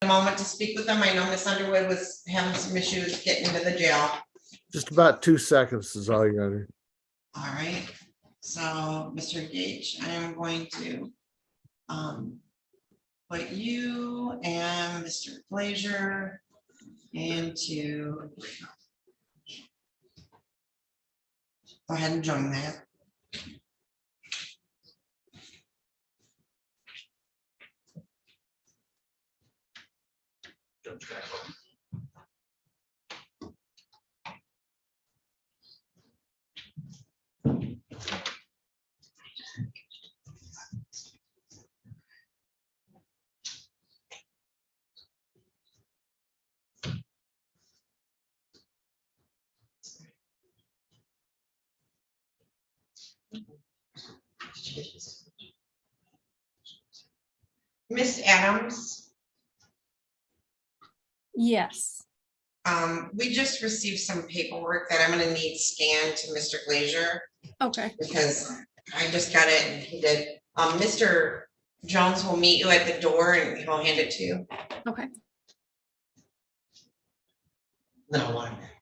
moment to speak with them? I know Miss Underwood was having some issues getting into the jail. Just about 2 seconds is all you got. All right, so Mr. Gage, I am going to put you and Mr. Glazier into. Go ahead and join that. Miss Adams, Yes. we just received some paperwork that I'm gonna need scanned to Mr. Glazier Okay. because I just got it and he did. Mr. Jones will meet you at the door and he'll hand it to you. Okay. Then I'll want it back.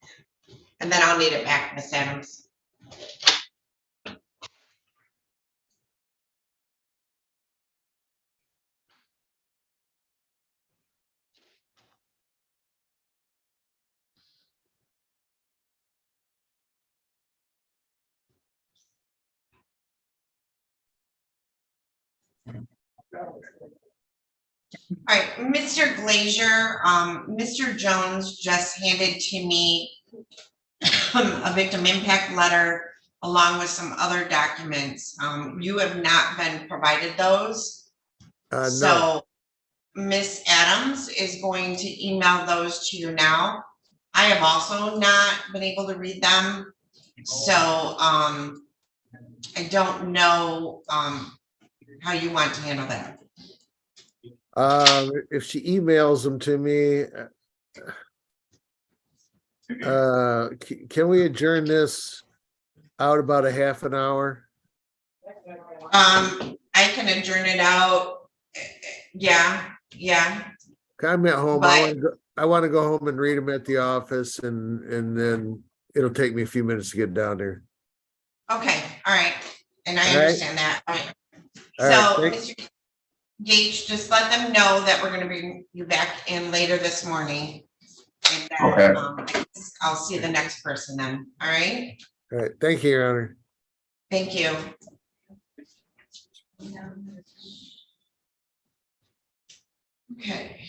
And then I'll need it back, Miss Adams. All right, Mr. Glazier, Mr. Jones just handed to me a victim impact letter along with some other documents. You have not been provided those. No. So Miss Adams is going to email those to you now. I have also not been able to read them. So I don't know how you want to handle that. If she emails them to me, can we adjourn this out about a half an hour? I can adjourn it out. Yeah. I'm at home. But- I want to go home and read them at the office, and then it'll take me a few minutes to get down there. Okay, all right. And I All right. understand that. All right. All So, right, Mr. Gage, just let them know that we're gonna bring you back in later this morning. And then, I'll see the next person then, all right? All right. Thank you, Your Honor. Thank you. Okay.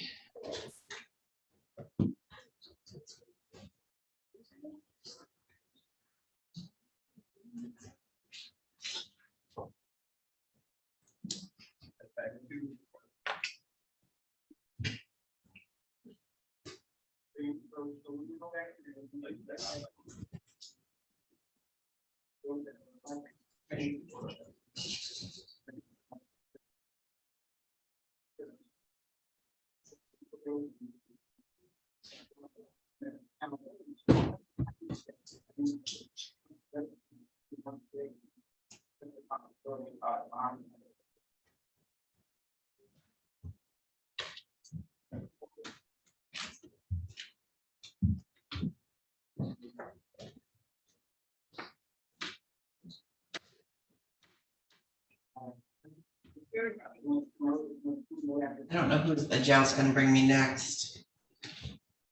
I don't know who the jail's gonna bring me next.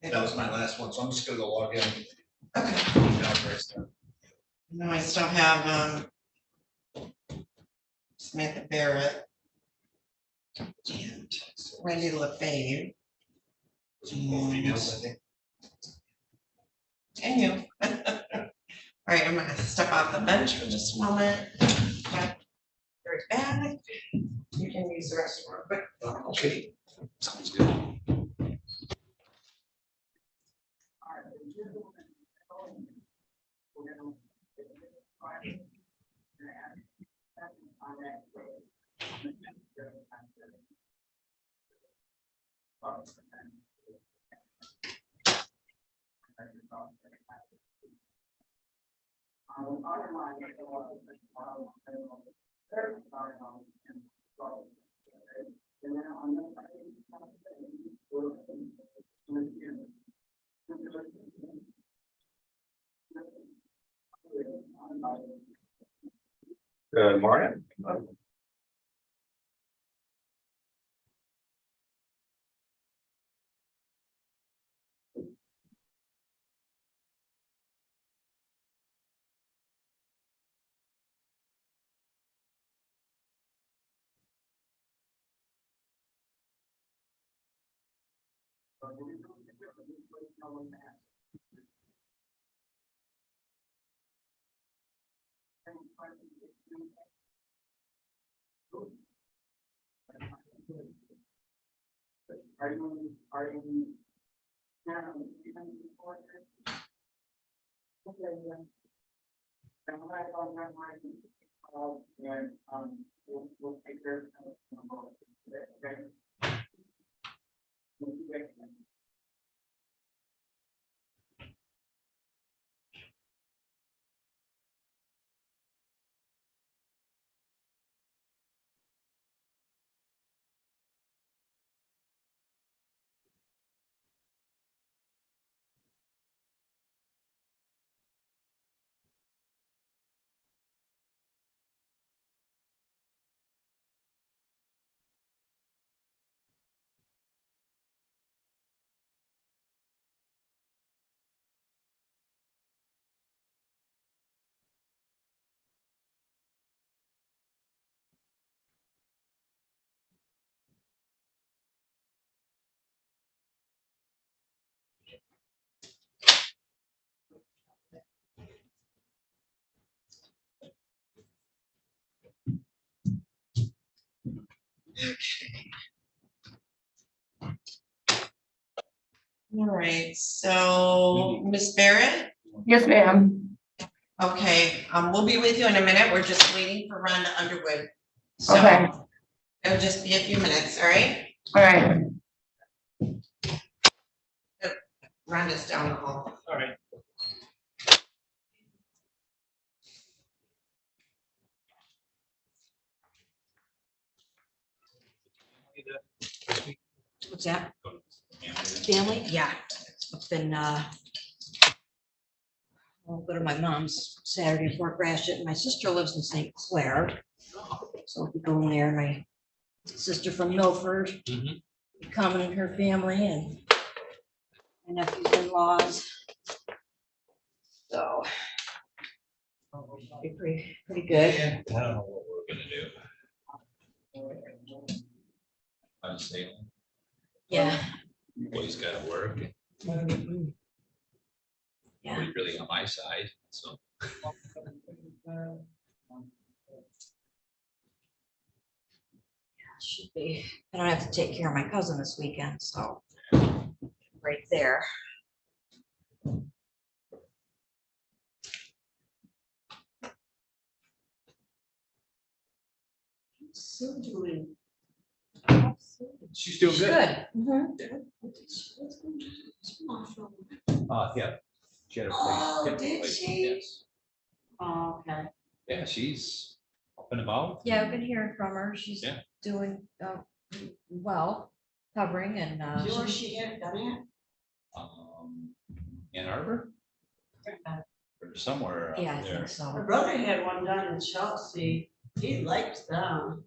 That was my last one, so I'm just gonna go log in. Okay. No, I still have, Samantha Barrett. And Wendy LaFave. Both emails, I think. And you. All right, I'm gonna step off the bench for just a moment. Right back. You can use the restroom real quick. Okay, sounds good. Good morning. All right, so Miss Barrett, Yes, ma'am. okay, we'll be with you in a minute. We're just waiting for Rhonda Underwood. So Okay. it'll just be a few minutes, all right? All right. Rhonda's down the hall. All right. What's that? Family? Yeah. I've been, I'll go to my mom's Saturday in Fort Gratiot. My sister lives in St. Clair. So I'll be going there. My sister from Milford, Mhm. coming and her family and my nephews in-laws. So it'll be pretty good. I don't know what we're gonna do. I'm staying. Yeah. Boy's gotta work. Yeah. Nobody's really on my side, so. Should be. I don't have to take care of my cousin this weekend, so right there. So doing. She's doing good. Mhm. Yeah. She had a place. Oh, different did place, she? yes. Oh, okay. Yeah, she's up and about. Yeah, I've been hearing from her. She's Yeah. doing well, covering and Where she had done it? Ann Arbor? Or somewhere yeah, I out there. think so. My brother had one done in Chelsea. He liked them.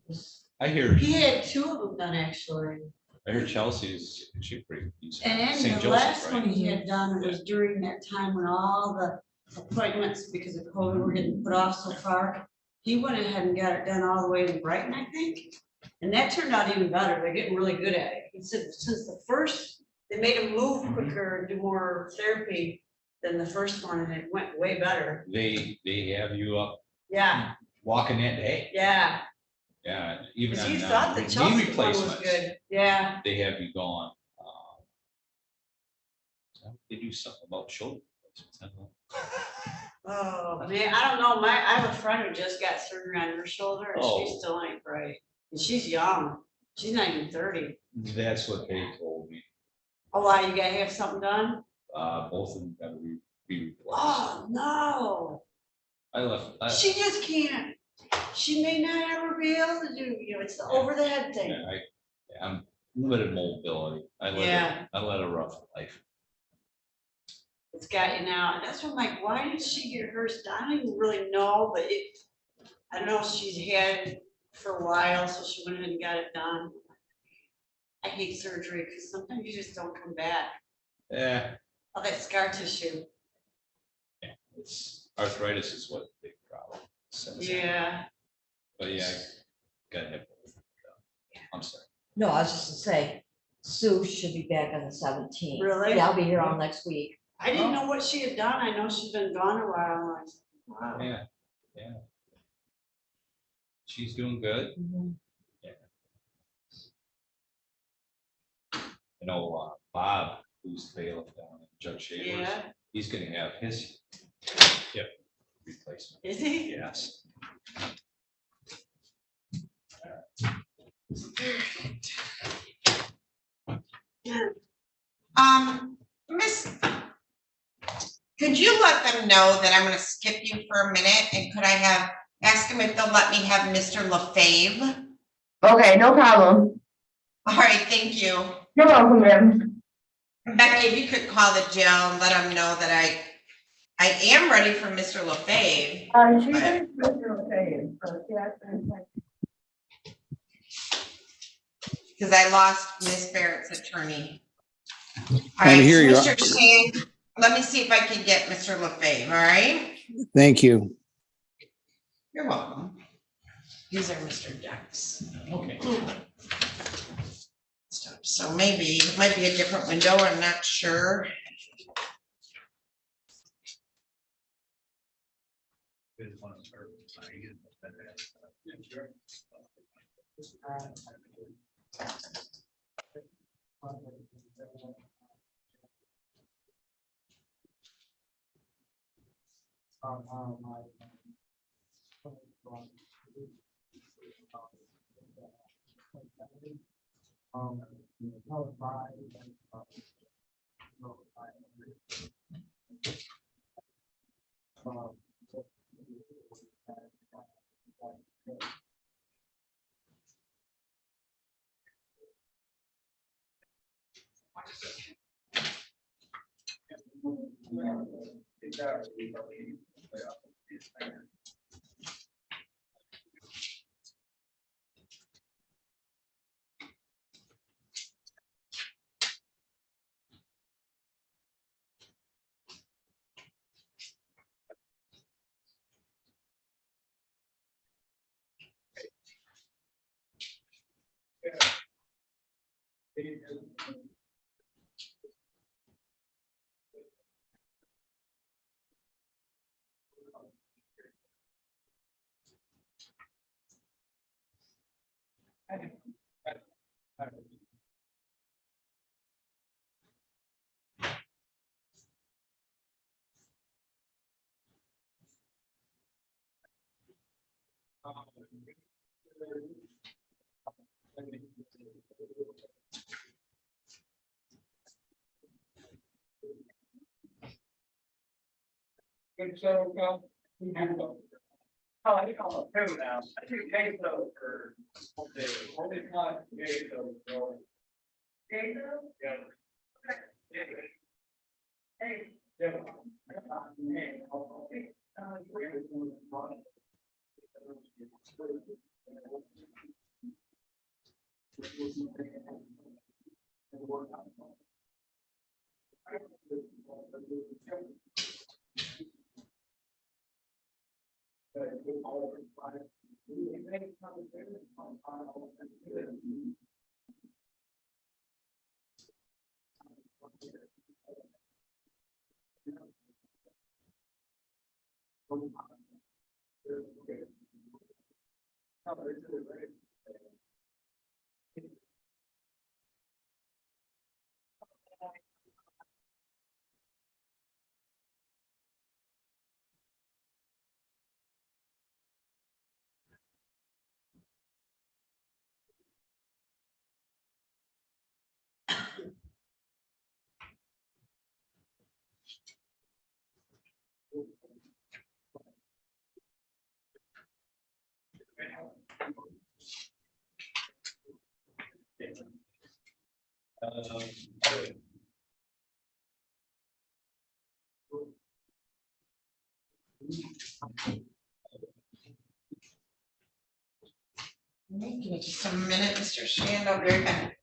I hear, He had two of them done actually. I hear Chelsea's, she's pretty decent. And St. the Joseph, last right? one he had done was during that time when all the appointments because of COVID were getting put off so far. He went ahead and got it done all the way in Brighton, I think. And that turned out even better. They're getting really good at it. He said since the first, they made him move quicker and do more therapy than the first one, and it went way better. They have you up Yeah, walking that day. yeah. Yeah, even Cause on he thought the knee Chelsea one was replacements, good. Yeah. they have you going. They do something about shoulder replacements. I don't know. Oh, man, I don't know. I have a friend who just got surgery on her shoulder and Oh. she still ain't right. And she's young. She's not even 30. That's what they told me. Oh, wow, you gotta have something done? Both of them gotta be replaced. Oh, no. I left. She just can't. She may not ever be able to do, it's the over the head thing. I'm limited mobility. Yeah. I led a rough life. It's got you now. And that's what I'm like, why did she get hers done? I don't even really know, but I don't know, she's had it for a while, so she went ahead and got it done. I hate surgery because sometimes you just don't come back. Yeah, All that scar tissue. it's arthritis is what the big problem. says. Yeah. But yeah, gotta have. I'm sorry. No, I was just to say, Sue should be back on the 17th. Really? Yeah, I'll be here all next week. I didn't know what she had done. I know she's been gone a while. Wow. Yeah, yeah. She's doing good. Mhm. I know Bob, who's the bailiff down in Judge Shavers, Yeah. he's gonna have his hip replacement. Is he? Yes. Miss, could you let them know that I'm gonna skip you for a minute, and could I ask them if they'll let me have Mr. LaFave? Okay, no problem. All right, thank you. You're welcome, ma'am. Becky, if you could call the jail and let them know that I am ready for Mr. LaFave. She is Mr. okay, so she has to. Because I lost Miss Barrett's attorney. All I'm right, here, Your- Mr. Shane, let me see if I can get Mr. LaFave, all right? Thank you. You're welcome. These are Mr. Decks. Okay. So maybe, it might be a different window, I'm not sure. Give me just a minute, Mr. Shand, I'll be right back.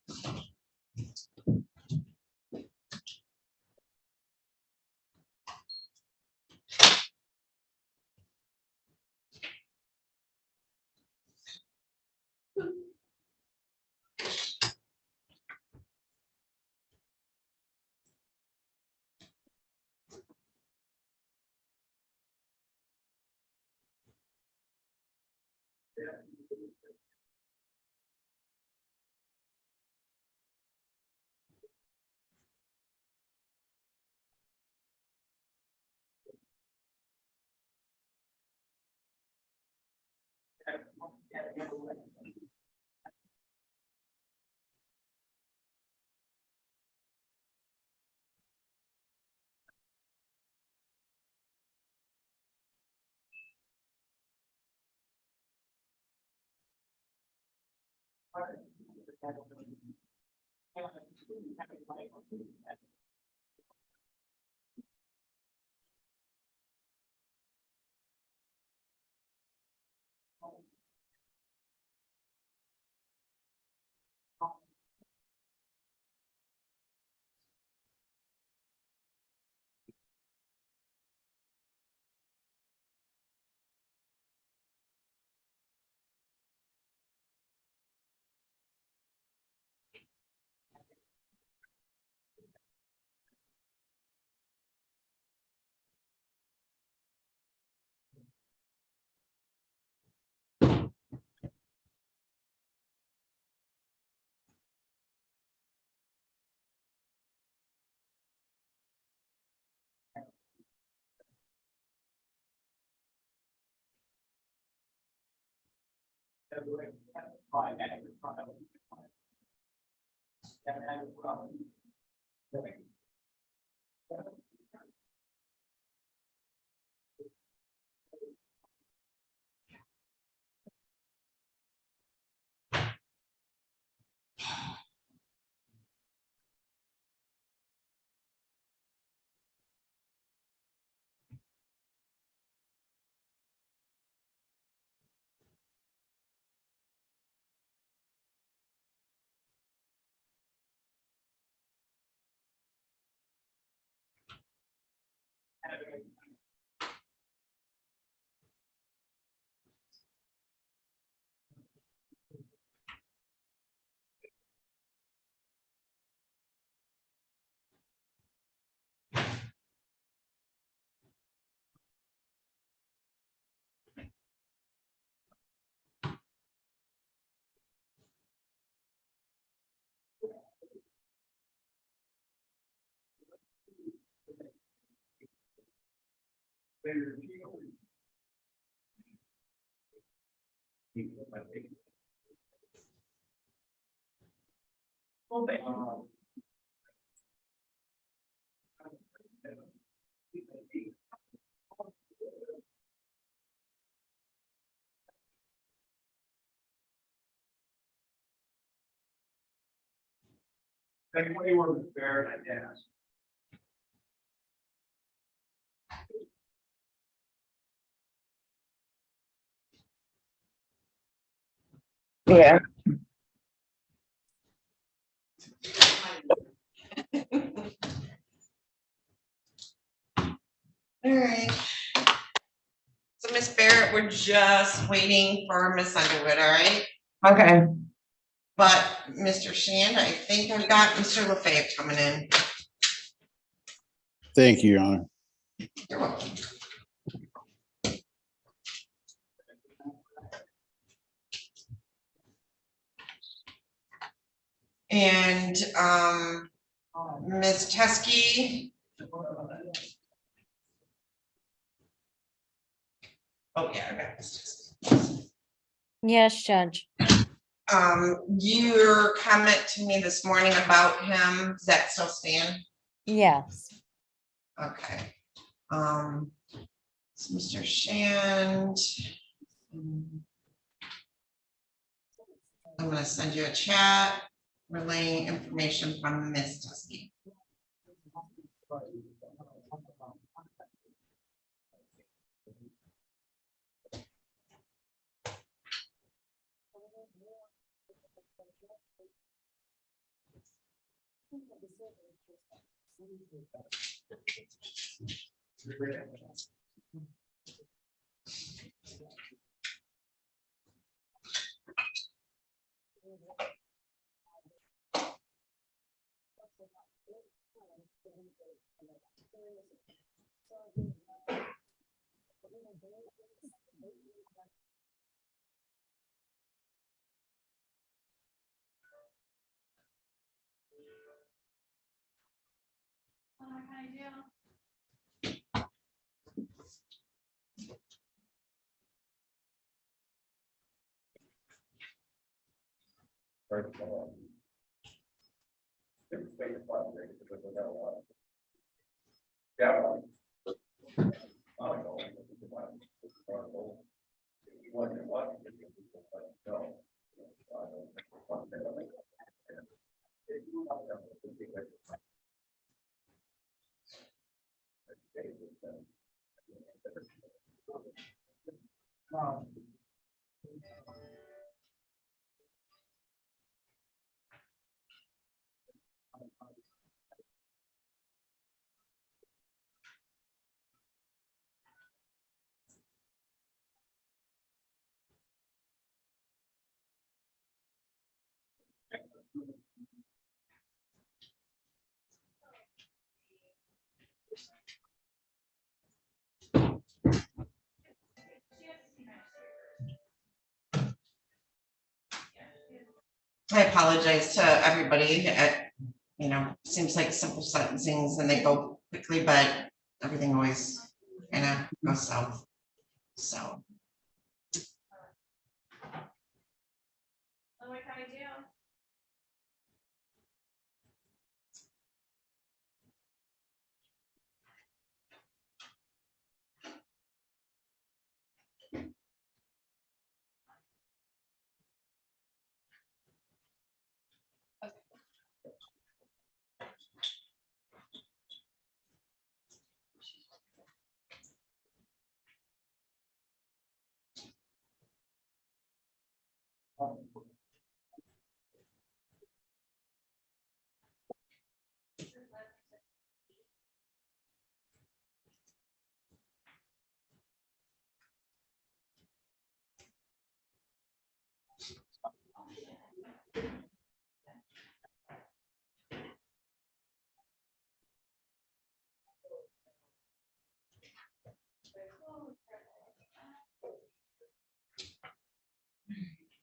Yeah. All right. So Miss Barrett, we're just waiting for Miss Underwood, all right? Okay. But Mr. Shand, I think I've got Mr. LaFave coming in. Thank you, Your Honor. You're welcome. And Ms. Teskey. Oh, yeah, I got this. Yes, Judge. Your comment to me this morning about him, does that still stand? Yes. Okay. So Mr. Shand. I'm gonna send you a chat relaying information from Ms. Teskey. I apologize to everybody. Seems like simple sentencings and they go quickly, but everything always kind of goes south. So.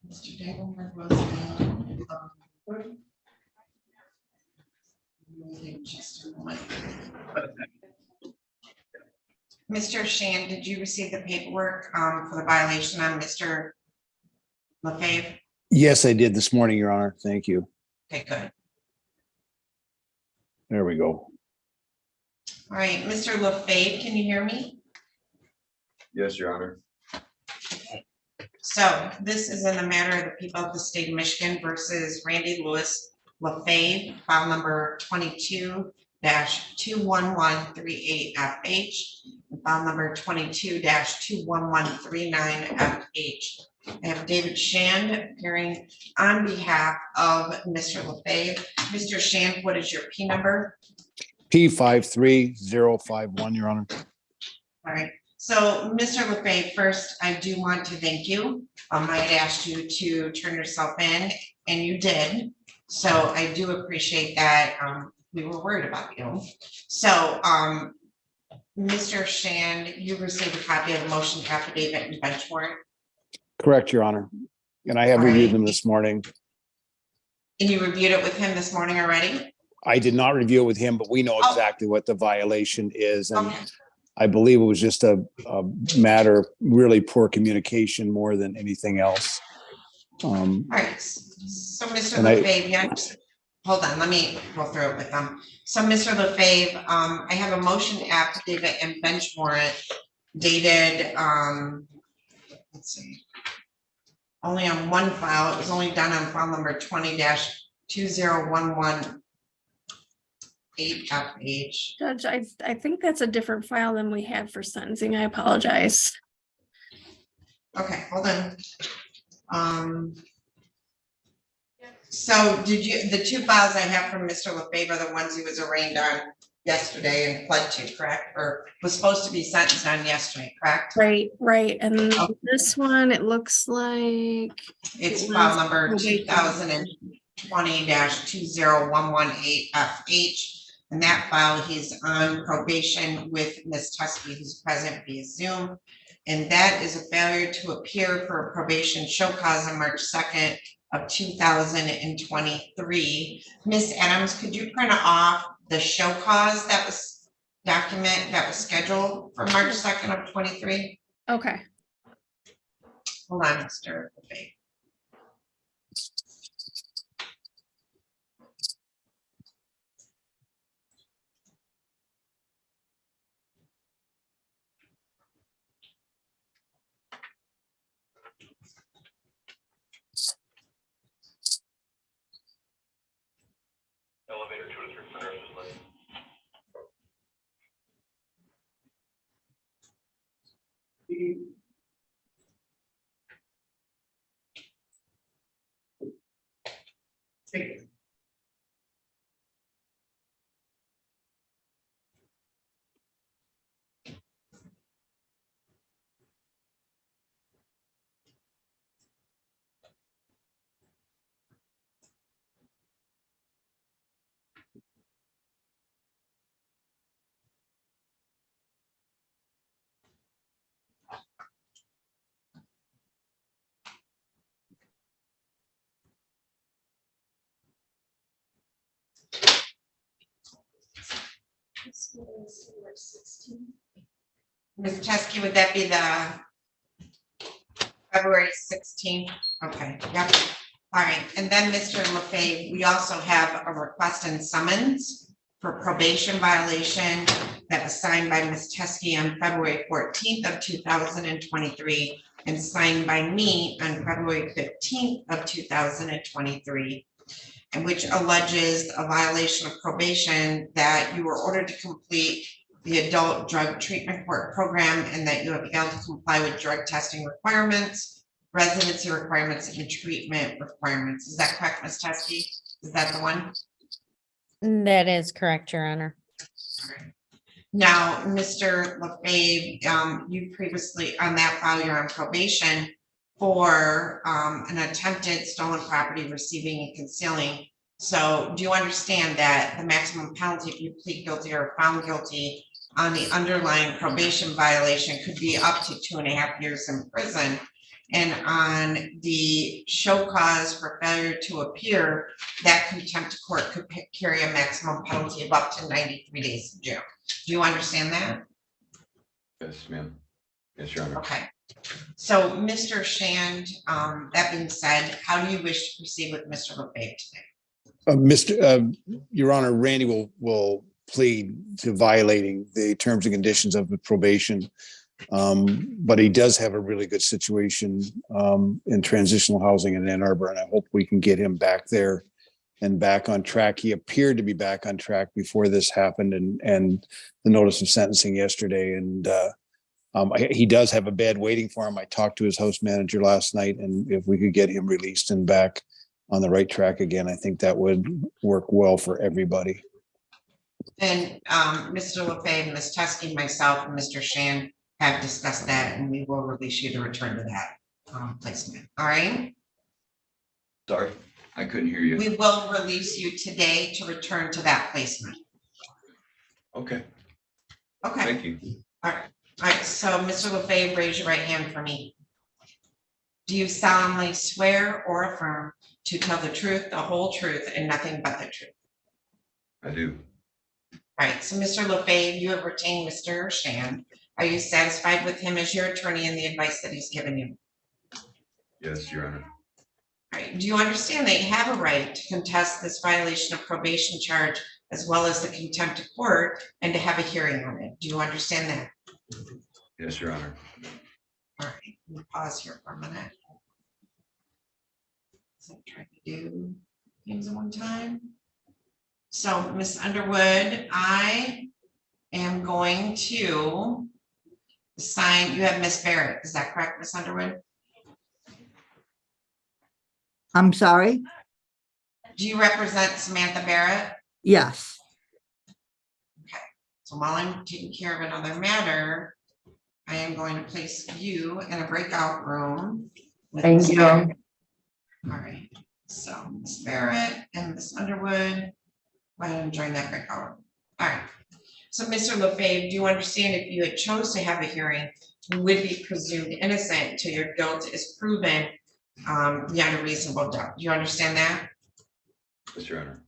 Mr. Davenport was just a moment. Mr. Shan, did you receive the paperwork for the violation on Mr. LaFave? Yes, I did this morning, Your Honor. Thank you. Okay, good. There we go. All right, Mr. LaFave, can you hear me? Yes, Your Honor. So this is in the matter of the people of the state of Michigan versus Randy Lewis LaFave, file number 22-21138FH, and file number 22-21139FH. I have David Shand appearing on behalf of Mr. LaFave. Mr. Shand, what is your P number? P53051, Your Honor. All right. So, Mr. LaFave, first, I do want to thank you. I had asked you to turn yourself in, and you did. So I do appreciate that. We were worried about you. So, Mr. Shand, you received a copy of the motion affidavit and bench warrant, Correct, Your Honor. And I have All reviewed right. them this morning. and you reviewed it with him this morning already? I did not review it with him, but we know Oh. exactly what the violation is. And Okay, I believe it was just a matter of really poor communication more than anything else. all right. So, Mr. And I- LaFave, hold on, let me go through it with them. So, Mr. LaFave, I have a motion affidavit and bench warrant dated, let's see, only on one file. It was only done on file number 20-20118FH. Judge, I think that's a different file than we had for sentencing. I apologize. Okay, hold on. So did you, the two files I have from Mr. LaFave are the ones he was arraigned on yesterday and pled to, correct? Or was supposed to be sentenced on yesterday, correct? Right, right. And this one, it looks like. It's it file was number probation. 2020-20118FH. And that file, he's on probation with Ms. Tusky, who's present via Zoom. And that is a failure to appear for a probation show cause on March 2nd of 2023. Ms. Adams, could you print off the show cause that was scheduled for March 2nd of 23? Okay. Hold on, Mr. LaFave. Elevator 2 to 3 floors is late. Ms. Chesky, would that be the February 16th? Okay, yep. All right, and then Mr. LaFave, we also have a request and summons for probation violation that was signed by Ms. Chesky on February 14th of 2023 and signed by me on February 15th of 2023, and which alleges a violation of probation that you were ordered to complete the adult drug treatment court program and that you have failed to comply with drug testing requirements, residency requirements, and treatment requirements. Is that correct, Ms. Teskey? Is that the one? That is correct, Your Honor. Now, Mr. LaFave, you previously, on that file, you're on probation for an attempted stolen property receiving and concealing. So do you understand that the maximum penalty if you plead guilty or found guilty on the underlying probation violation could be up to 2.5 years in prison? And on the show cause for failure to appear, that contempt of court could carry a maximum penalty of up to 93 days in jail. Do you understand that? Yes, ma'am. Yes, Your Honor. Okay. So, Mr. Shand, that being said, how do you wish to proceed with Mr. LaFave today? Your Honor, Randy will plead to violating the terms and conditions of the probation. But he does have a really good situation in transitional housing in Ann Arbor, and I hope we can get him back there and back on track. He appeared to be back on track before this happened and the notice of sentencing yesterday. And he does have a bed waiting for him. I talked to his host manager last night, and if we could get him released and back on the right track again, I think that would work well for everybody. And Mr. LaFave, Ms. Tusky, myself, and Mr. Shand have discussed that, and we will release you to return to that placement. All right? Sorry, I couldn't hear you. We will release you today to return to that placement. Okay, Okay. thank you. All right. So, Mr. LaFave, raise your right hand for me. Do you solemnly swear or affirm to tell the truth, the whole truth, and nothing but the truth? I do. All right. So, Mr. LaFave, you have retained Mr. Shand. Are you satisfied with him as your attorney and the advice that he's given you? Yes, Your Honor. All right. Do you understand that you have a right to contest this violation of probation charge as well as the contempt of court and to have a hearing on it? Do you understand that? Yes, Your Honor. All right. Let me pause here for a minute. So I'm trying to do things at one time. So, Ms. Underwood, I am going to sign, you have Miss Barrett, is that correct, Miss Underwood? I'm sorry. Do you represent Samantha Barrett? Yes. So while I'm taking care of another matter, I am going to place you in a breakout room. with Thank Ms. you. Barrett. All right, so Ms. Barrett and Ms. Underwood, go ahead and join that breakout room. All right. So Mr. LaFave, do you understand if you had chose to have a hearing, you would be presumed innocent until your guilt is proven beyond a reasonable doubt? Do you understand that? Yes, Your Honor.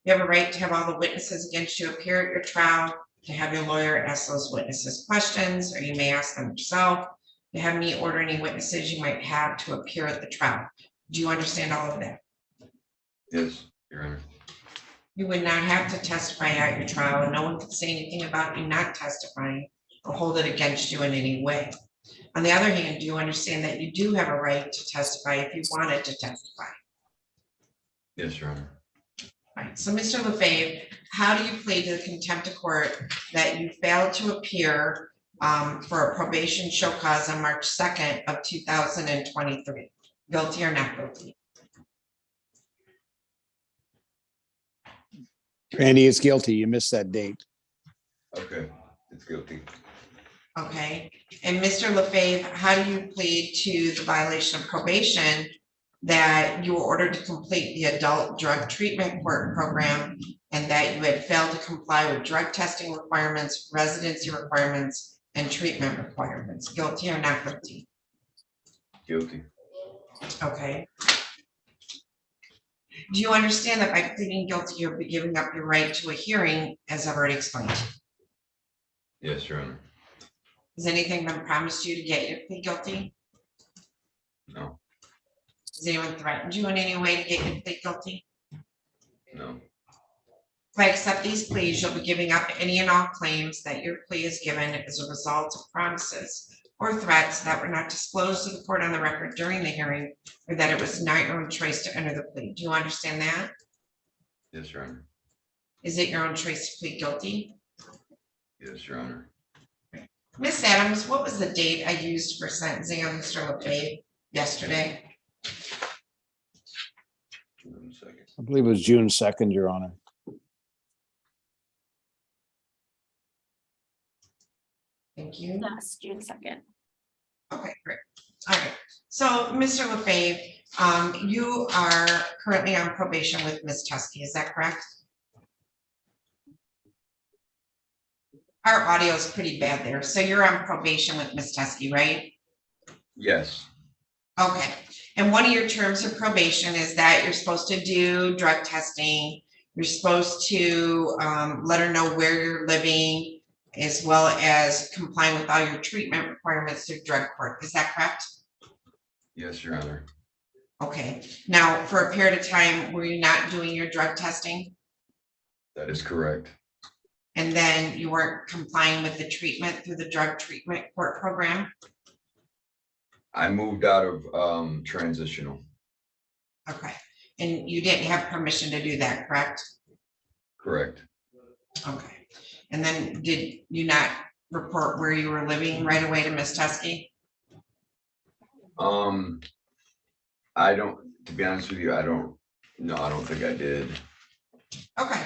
You have a right to have all the witnesses against you appear at your trial, to have your lawyer ask those witnesses questions, or you may ask them yourself, to have me order any witnesses you might have to appear at the trial. Do you understand all of that? Yes, Your Honor. You would not have to testify at your trial, and no one could say anything about you not testifying or hold it against you in any way. On the other hand, do you understand that you do have a right to testify if you wanted to testify? Yes, Your Honor. Right, so Mr. LaFave, how do you plead to the contempt of court that you failed to appear for a probation show cause on March 2nd of 2023? Guilty or not guilty? Randy is guilty. You missed that date. Okay, it's guilty. Okay, and Mr. LaFave, how do you plead to the violation of probation that you were ordered to complete the adult drug treatment court program and that you had failed to comply with drug testing requirements, residency requirements, and treatment requirements? Guilty or not guilty? Guilty. Okay. Do you understand that by pleading guilty, you'll be giving up your right to a hearing, as I've already explained? Yes, Your Honor. Has anything been promised you to get you to plead guilty? No, Has anyone threatened you in any way to get you to plead guilty? no, If I accept these pleas, you'll be giving up any and all claims that your plea is given as a result of promises or threats that were not disclosed to the court on the record during the hearing, or that it was not your own choice to enter the plea. Do you understand that? yes, Your Honor. Is it your own choice to plead guilty? Yes, Your Honor. Miss Adams, what was the date I used for sentencing on Mr. LaFave yesterday? 1 second. I believe it was June 2nd, Your Honor. Thank you. Yes, June 2nd. Okay, great. All right. So, Mr. LaFave, you are currently on probation with Ms. Tusky, is that correct? Our audio is pretty bad there. So you're on probation with Ms. Tusky, right? Yes, Okay. And one of your terms of probation is that you're supposed to do drug testing. You're supposed to let her know where you're living, as well as complying with all your treatment requirements through drug court. Is that correct? yes, Your Honor. Okay. Now, for a period of time, were you not doing your drug testing? That is correct. And then you weren't complying with the treatment through the drug treatment court program? I moved out of transitional. Okay. And you didn't have permission to do that, correct? Correct. Okay. And then did you not report where you were living right away to Ms. Tusky? I don't, to be honest with you, I don't think I did. Okay.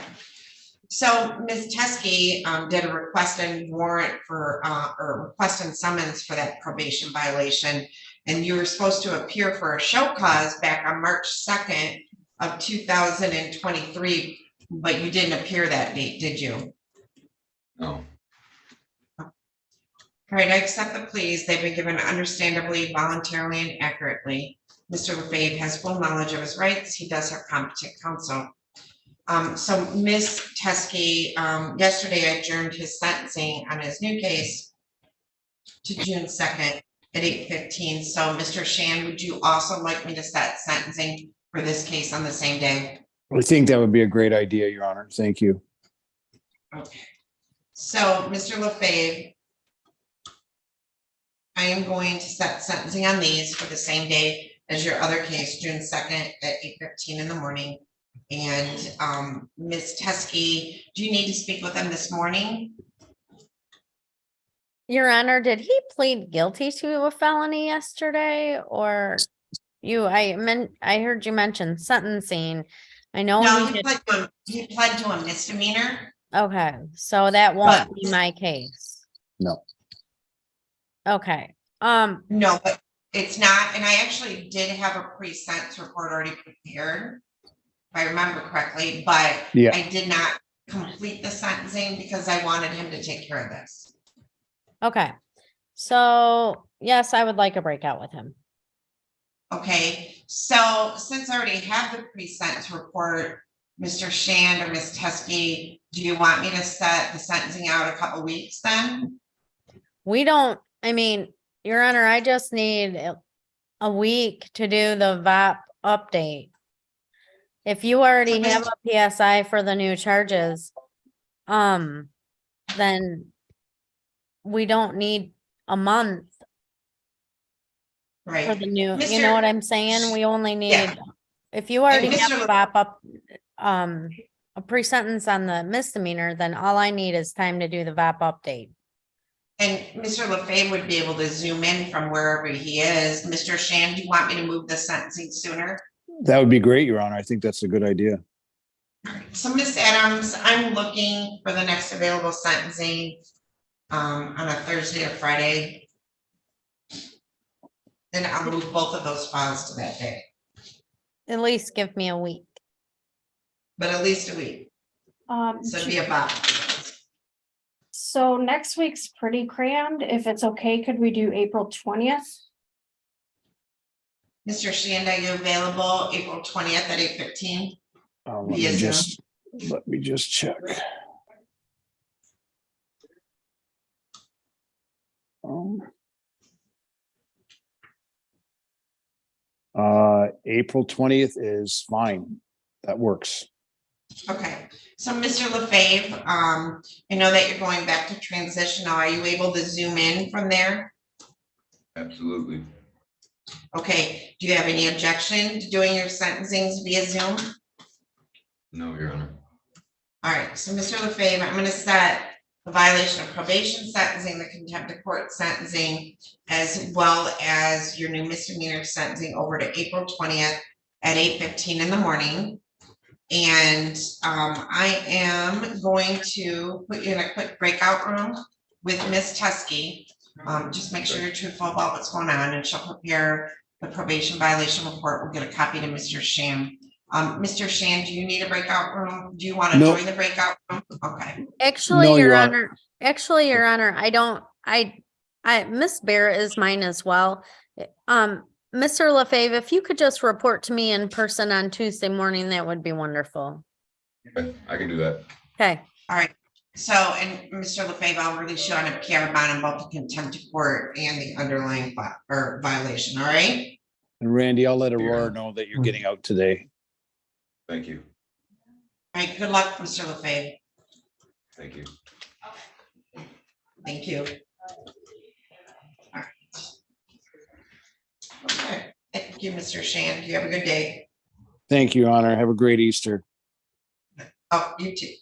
So Ms. Tusky did a request and warrant for, or request and summons for that probation violation. And you were supposed to appear for a show cause back on March 2nd of 2023, but you didn't appear that date, did you? No, All right, I accept the pleas. They've been given understandably, voluntarily, and accurately. Mr. LaFave has full knowledge of his rights. He does have competent counsel. So Ms. Tusky, yesterday adjourned his sentencing on his new case to June 2nd at 8:15. So Mr. Shan, would you also like me to set sentencing for this case on the same day? I think that would be a great idea, Your Honor. Thank you. Okay. So Mr. LaFave, I am going to set sentencing on these for the same day as your other case, June 2nd at 8:15 in the morning. And Ms. Tusky, do you need to speak with them this morning? Your Honor, did he plead guilty to a felony yesterday or I heard you mention sentencing. I know No, he did, he pled to a misdemeanor. okay, so that won't be my case. No. Okay, No, but it's not, and I actually did have a pre-sentence report already prepared, if I remember correctly, but Yeah. I did not complete the sentencing because I wanted him to take care of this. okay. So, yes, I would like a breakout with him. Okay, so since I already have the pre-sentence report, Mr. Shand or Ms. Teskey, do you want me to set the sentencing out a couple weeks then? We don't, I mean, Your Honor, I just need a week to do the VAP update. If you already have a PSI for the new charges, then we don't need a month for Right, the new, you Mr. know what I'm saying? We only Yeah. need, if you already have Mr. a VAP up, a pre-sentence on the misdemeanor, then all I need is time to do the VAP update. And Mr. LaFave would be able to zoom in from wherever he is. Mr. Shand, do you want me to move the sentencing sooner? That would be great, Your Honor. I think that's a good idea. So Ms. Adams, I'm looking for the next available sentencing on a Thursday or Friday. Then I'll move both of those files to that day, At least give me a week. but at least a week. So it'd be about. So next week's pretty crammed. If it's okay, could we do April 20th? Mr. Shand, are you available April 20th at 8:15? Let me just check. April 20th is fine. That works. Okay, so Mr. LaFave, I know that you're going back to transitional. Are you able to zoom in from there? Absolutely. Okay, do you have any objection to doing your sentencings via Zoom? No, Your Honor. All right, so Mr. LaFave, I'm gonna set the violation of probation sentencing, the contempt of court sentencing, as well as your new misdemeanor sentencing over to April 20th at 8:15 in the morning. And I am going to put you in a quick breakout room with Ms. Teskey. Just make sure you're truthful about what's going on, and she'll prepare the probation violation report. We'll get a copy to Mr. Shand. Mr. Shand, do you need a breakout room? Do you want to No. join the breakout room? Okay. Actually, No, Your Your Honor, Your Honor, Miss Barrett is mine as well. Mr. LaFave, if you could just report to me in person on Tuesday morning, that would be wonderful. Okay, I can do that. Okay, All right. So, and Mr. LaFave, I'll release you on a PR bond on both the contempt of court and the underlying violation. All right. And Randy, I'll let Aurora Yeah. know that you're getting out today. Thank you. All right. Good luck, Mr. LaFave. Thank you. Thank you. All right. Okay. Thank you, Mr. Shand. You have a good day. Thank you, Your Honor. Have a great Easter. Oh, you too.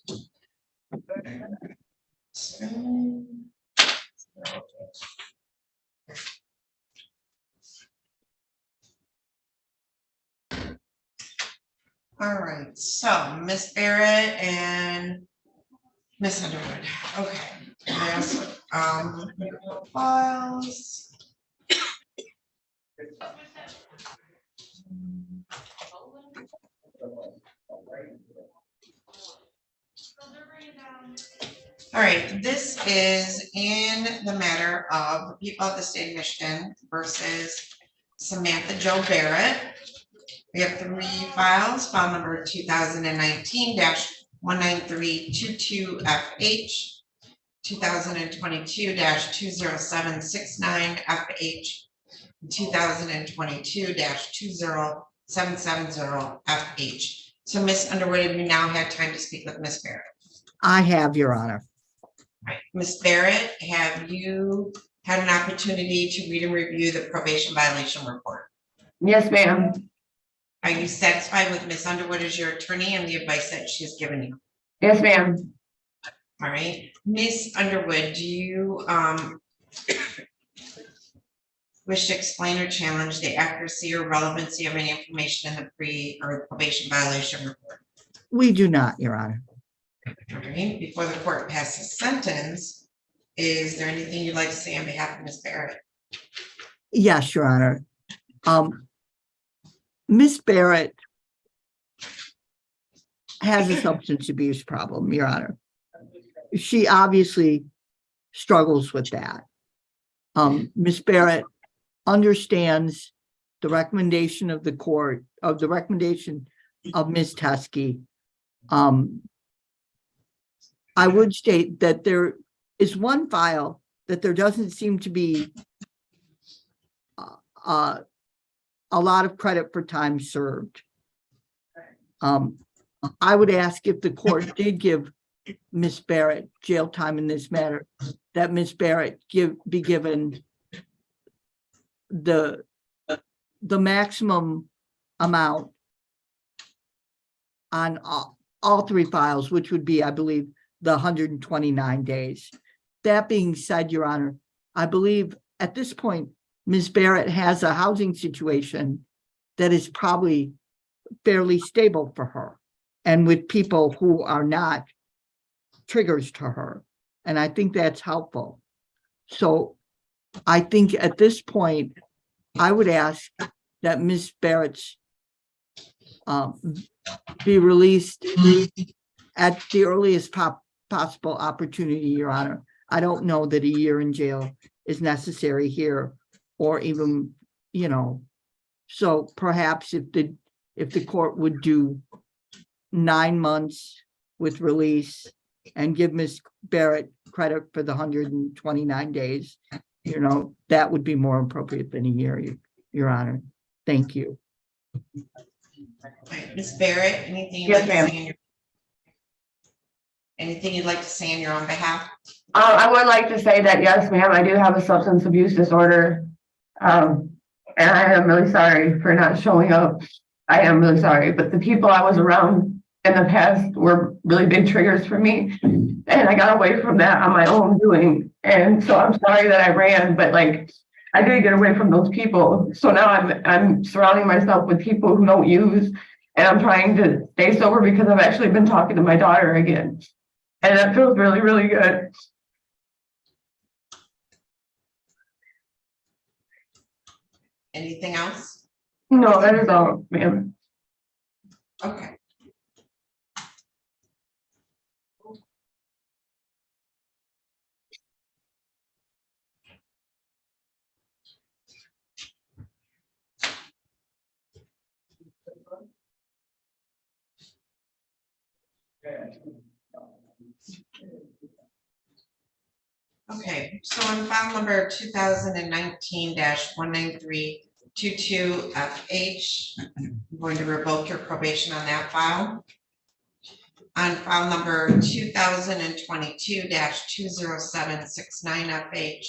All right, so Miss Barrett and Miss Underwood. Okay. Yes, files. All right, this is in the matter of the people of the state of Michigan versus Samantha Jo Barrett. We have 3 files, file number 2019-19322FH, 2022-20769FH, 2022-20770FH. So Miss Underwood, have you now had time to speak with Miss Barrett? I have, Your Honor. Right, Ms. Barrett, have you had an opportunity to read and review the probation violation report? Yes, ma'am. Are you satisfied with Ms. Underwood as your attorney and the advice that she has given you? Yes, ma'am. All right, Ms. Underwood, do you wish to explain or challenge the accuracy or relevancy of any information in the or probation violation report? We do not, Your Honor. All right, before the court passes sentence, is there anything you'd like to say on behalf of Ms. Barrett? Yes, Your Honor. Ms. Barrett has a substance abuse problem, Your Honor. She obviously struggles with that. Ms. Barrett understands the recommendation of the court, of the recommendation of Ms. Teskey. I would state that there is one file that there doesn't seem to be a lot of credit for time served. I would ask if the court did give Ms. Barrett jail time in this matter, that Ms. Barrett be given the maximum amount on all three files, which would be, I believe, the 129 days. That being said, Your Honor, I believe at this point, Ms. Barrett has a housing situation that is probably fairly stable for her and with people who are not triggers to her. And I think that's helpful. So I think at this point, I would ask that Ms. Barrett's be released at the earliest possible opportunity, Your Honor. I don't know that a year in jail is necessary here, or even, you know, so perhaps if the court would do 9 months with release and give Ms. Barrett credit for the 129 days, you know, that would be more appropriate than a year, Your Honor. Thank you. Right, Ms. Barrett, anything you'd Yes, like to ma'am. say anything you'd like to say on your own behalf? I would like to say that, yes, ma'am, I do have a substance abuse disorder. And I am really sorry for not showing up. I am really sorry, but the people I was around in the past were really big triggers for me. And I got away from that on my own doing. And so I'm sorry that I ran, but like, I did get away from those people. So now I'm surrounding myself with people who don't use, and I'm trying to stay sober because I've actually been talking to my daughter again. And that feels really, really good. Anything else? No, that is all, ma'am. Okay. Okay, so on file number 2019-19322FH, I'm going to revoke your probation on that file. On file number 2022-20769FH,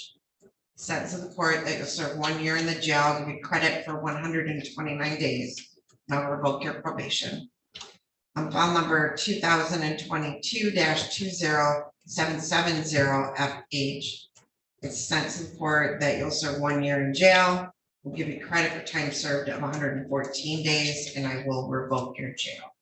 sentence of the court that you'll serve 1 year in the jail, give you credit for 129 days. Now revoke your probation. On file number 2022-20770FH, it's sentence of the court that you'll serve 1 year in jail. We'll give you credit for time served of 114 days, and I will revoke your jail.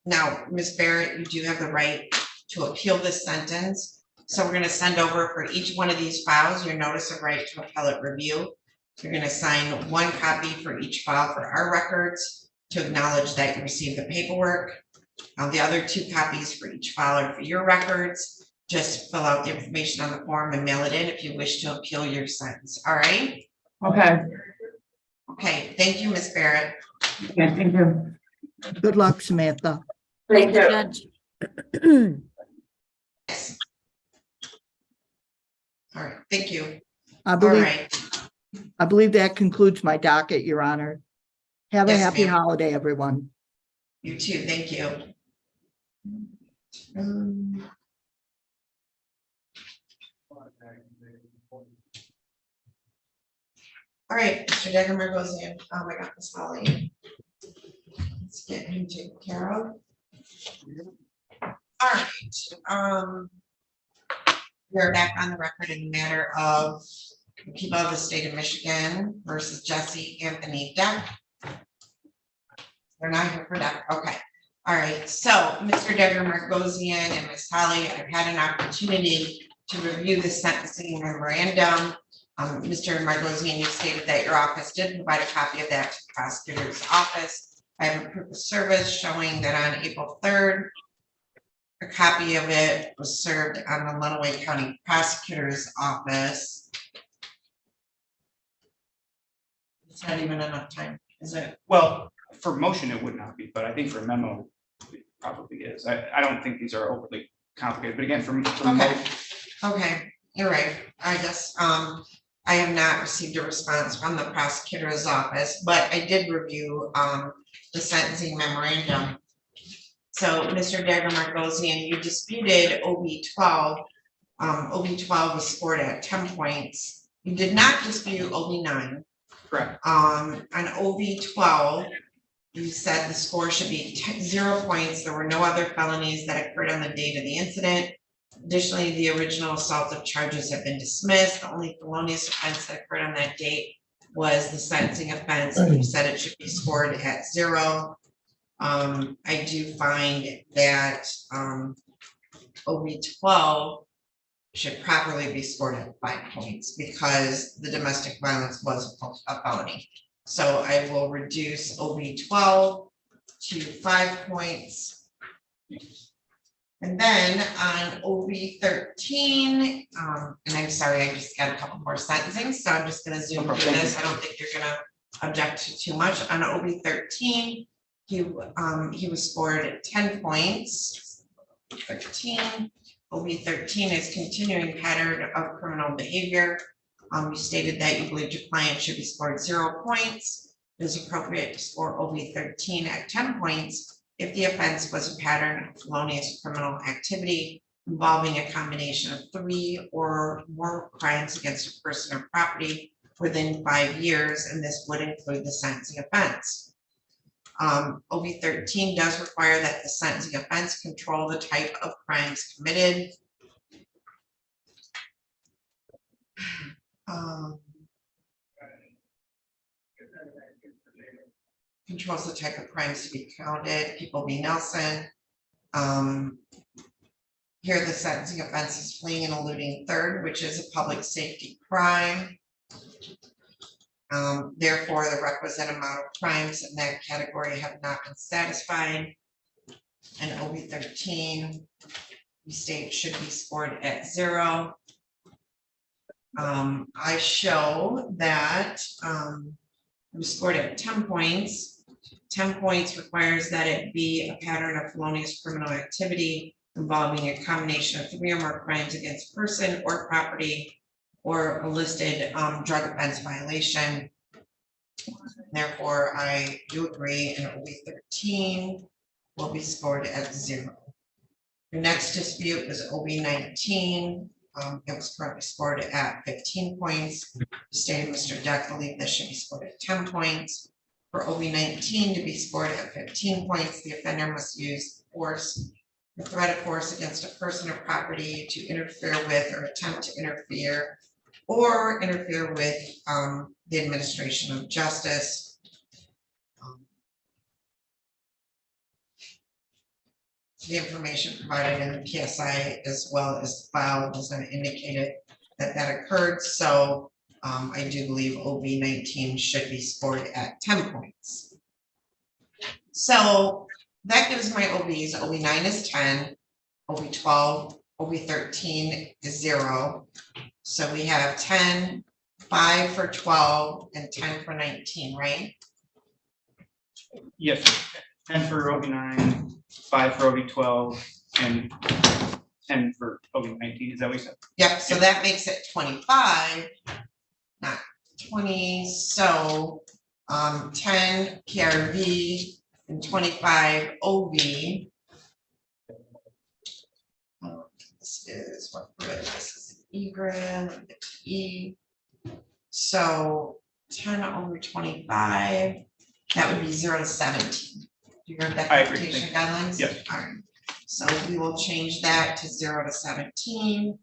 Now, Ms. Barrett, you do have the right to appeal this sentence. So we're going to send over for each one of these files your notice of right to appellate review. You're going to sign 1 copy for each file for our records to acknowledge that you received the paperwork. The other 2 copies for each file are for your records. Just fill out the information on the form and mail it in if you wish to appeal your sentence. All right. Okay. Okay. Thank you, Ms. Barrett. Okay, thank you. Good luck, Samantha. Thank you. Judge. All right. Thank you. I All believe right. that concludes my docket, Your Honor. Have a Yes, happy ma'am. holiday, everyone. You too. Thank you. All right, Mr. Degemer goes in. Oh my God, Miss Holly. Let's get him taken care of. All right. We're back on the record in the matter of the people of the state of Michigan versus Jesse Anthony Deck. They're not here for that, okay. All right, so Mr. Decker Margosian and Ms. Holly, I've had an opportunity to review the sentencing memorandum. Mr. Margosian, you stated that your office did provide a copy of that to the prosecutor's office. I have a proof of service showing that on April 3rd, a copy of it was served on the Lenawee County Prosecutor's Office. It's not even enough time, is it? Well, for motion, it would not be, but I think for memo, it probably is. I don't think these are overly complicated, but again, for Okay. Okay, you're right. I guess, I have not received a response from the prosecutor's office, but I did review, the sentencing memorandum. So, Mr. Dagger Margosian, you disputed OB 12. OB 12 was scored at 10 points. You did not dispute OB 9. correct. On OB 12, you said the score should be 0 points. There were no other felonies that occurred on the date of the incident. Additionally, the original assaultive charges have been dismissed. The only felonious offense that occurred on that date was the sentencing offense. You said it should be scored at 0. I do find that OB 12 should properly be scored at 5 points because the domestic violence was a felony. So I will reduce OB 12 to 5 points. And then on OB 13, and I'm sorry, I just got a couple more sentencing, so I'm just gonna zoom through this. I don't think you're gonna object to too much. On OB 13, he was scored at 10 points. 13. OB 13 is continuing pattern of criminal behavior. You stated that you believed your client should be scored 0 points. It is appropriate to score OB 13 at 10 points if the offense was a pattern of felonious criminal activity involving a combination of 3 or more crimes against a person or property within 5 years, and this would include the sentencing offense. OB 13 does require that the sentencing offense control the type of crimes committed. Controls the type of crimes to be counted. People v. Nelson. Here the sentencing offense is fleeing and eluding third, which is a public safety crime. Therefore, the requisite amount of crimes in that category have not been satisfied. And OB 13, you state should be scored at 0. I show that it was scored at 10 points. 10 points requires that it be a pattern of felonious criminal activity involving a combination of 3 or more crimes against person or property or a listed drug offense violation. Therefore, I do agree, and OB 13 will be scored at 0. The next dispute is OB 19. It was currently scored at 15 points. Stated Mr. Deck believed this should be scored at 10 points. For OB 19 to be scored at 15 points, the offender must use force, the threat of force against a person or property to interfere with or attempt to interfere or interfere with the administration of justice. The information provided in the PSI as well as the file does not indicate that occurred. So I do believe OB 19 should be scored at 10 points. So that gives my OBs. OB 9 is 10, OB 12, OB 13 is 0. So we have 10, 5 for 12, and 10 for 19, right? Yes, 10 for OB 9, 5 for OB 12, and 10 for OB 19. Is that what you said? Yep, so that makes it 25, not 20. So 10 PRV and 25 OB. This is what this is egret, E. So 10 over 25, that would be 0 to 17. Do you hear that I agree. computation guidelines? Yes. All right. So we will change that to 0 to 17.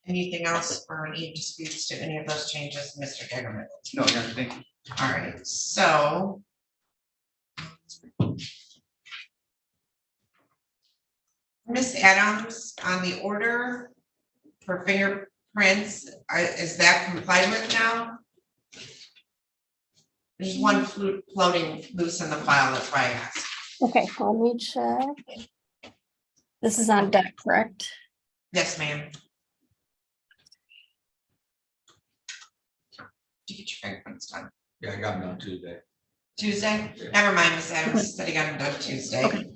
Anything else or any disputes to any of those changes, Mr. Degerman? No, Your Honor, thank you. All right, so. Miss Adams, on the order for fingerprints, is that complied with now? There's one floating loose in the file, that's why I asked. Okay, let me check. This is on deck, correct? Yes, ma'am. Did you get your fingerprints done? Yeah, I got them on Tuesday. Tuesday? Yeah. Never mind, Miss Adams, said he got them done Tuesday.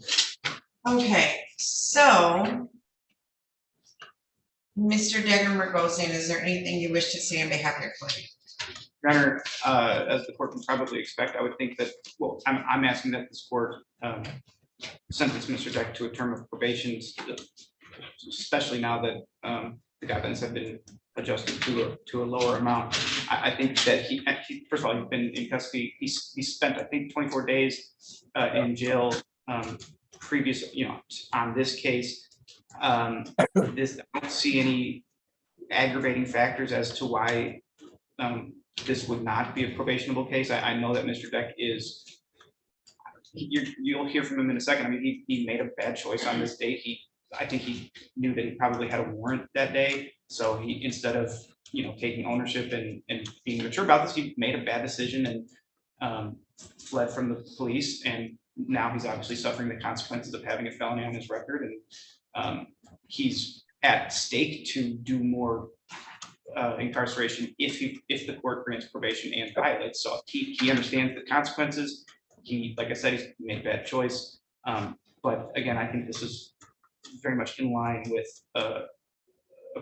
Okay, so. Mr. Degermer goes in, is there anything you wish to say on behalf of your client? Your Honor, as the court can probably expect, I would think that, well, I'm asking that this court sentence Mr. Deck to a term of probation, especially now that the guidelines have been adjusted to a lower amount. I think that he first of all, he's been in custody. He spent, I think, 24 days in jail previous, on this case. I don't see any aggravating factors as to why this would not be a probationable case. I know that Mr. Deck is, you'll hear from him in a second. I mean, he made a bad choice on this date. I think he knew that he probably had a warrant that day. So he, instead of, taking ownership and being mature about this, he made a bad decision and fled from the police. And now he's obviously suffering the consequences of having a felony on his record. And he's at stake to do more incarceration if the court grants probation and violates. So he understands the consequences. Like I said, he's made a bad choice. But again, I think this is very much in line with a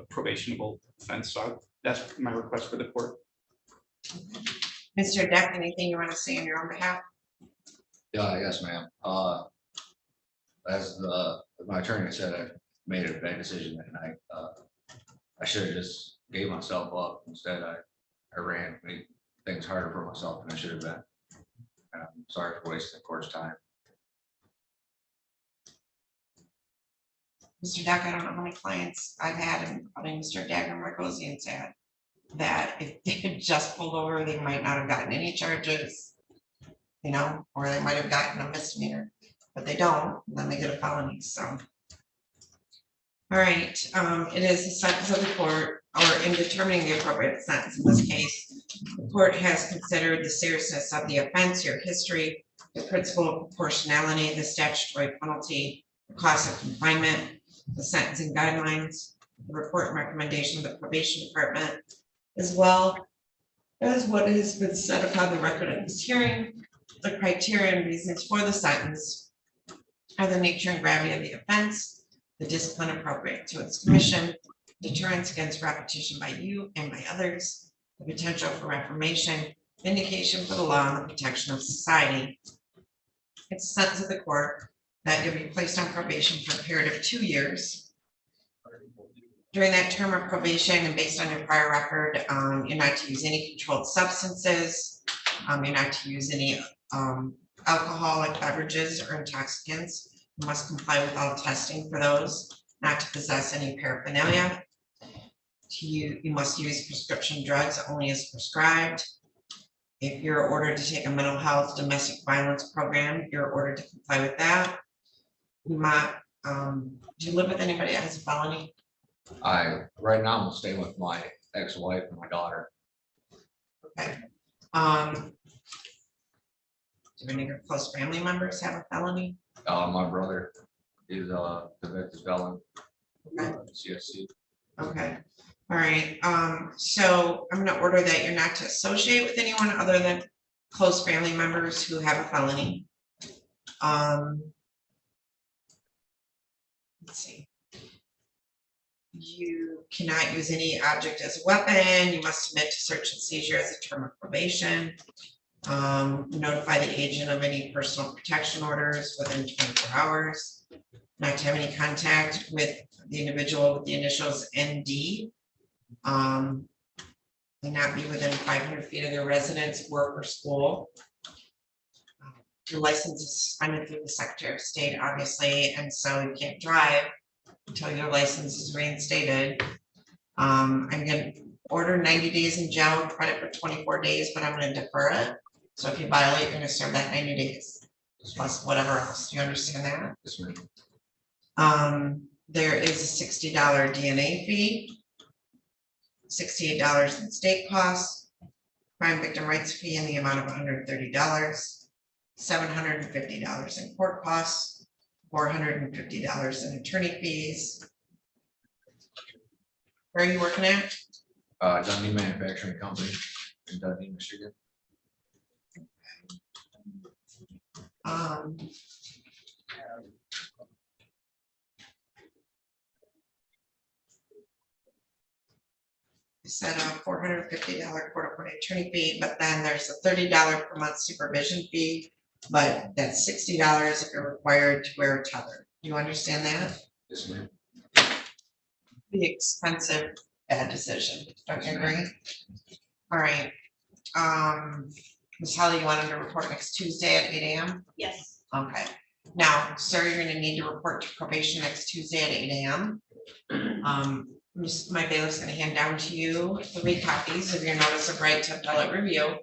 probationable offense. So that's my request for the court. Mr. Deck, anything you want to say on your own behalf? Yeah, yes, ma'am. As my attorney said, I made a bad decision that night. I should have just gave myself up. Instead, I made things harder for myself than I should have been. And I'm sorry for wasting the court's time. Mr. Deck, I don't know how many clients I've had, and probably Mr. Degermer goes in said that if they had just pulled over, they might not have gotten any charges, or they might have gotten a misdemeanor, but they don't, and then they get a felony, so. All right, it is the sentence of the court, or in determining the appropriate sentence in this case, the court has considered the seriousness of the offense, your history, the principle of proportionality, the statutory penalty, the cost of confinement, the sentencing guidelines, the report and recommendation of the probation department, as well as what has been said upon the record of this hearing. The criteria and reasons for the sentence are the nature and gravity of the offense, the discipline appropriate to its commission, deterrence against repetition by you and by others, the potential for reformation, vindication for the law, and the protection of society. It's a sentence of the court that you'll be placed on probation for a period of 2 years. During that term of probation and based on your prior record, you're not to use any controlled substances. You're not to use any alcoholic beverages or intoxicants. You must comply with all testing for those, not to possess any paraphernalia. You must use prescription drugs only as prescribed. If you're ordered to take a mental health domestic violence program, you're ordered to comply with that. You might, do you live with anybody that has a felony? Right now I'm staying with my ex-wife and my daughter. Okay. Do any of your close family members have a felony? My brother is a convicted felon. Okay. CSC. Okay, all right, so I'm gonna order that you're not to associate with anyone other than close family members who have a felony. Let's see. You cannot use any object as a weapon. You must submit to search and seizure as a term of probation. Notify the agent of any personal protection orders within 24 hours. Not to have any contact with the individual with the initials ND. And not be within 500 feet of their residence, work, or school. Your license is suspended through the Secretary of State, obviously, and so you can't drive until your license is reinstated. I'm gonna order 90 days in jail and credit for 24 days, but I'm gonna defer it. So if you violate, you're gonna serve that 90 days, plus whatever else. Do you understand that? Yes, ma'am. There is a $60 DNA fee, $68 in state costs, crime victim rights fee in the amount of $130, $750 in court costs, $450 in attorney fees. Where are you working at? Dundee Manufacturing Company in Dundee, Michigan. Said a $450 court-appointed attorney fee, but then there's a $30 per month supervision fee, but that's $60 if you're required to wear a tether. Do you understand that? Yes, ma'am. The expensive, bad decision. Don't you agree? All right. Ms. Holly, you want him to report next Tuesday at 8 AM? Yes. Okay. Now, sir, you're gonna need to report to probation next Tuesday at 8 AM. My bailiff's gonna hand down to you 3 copies of your notice of right to appellate review.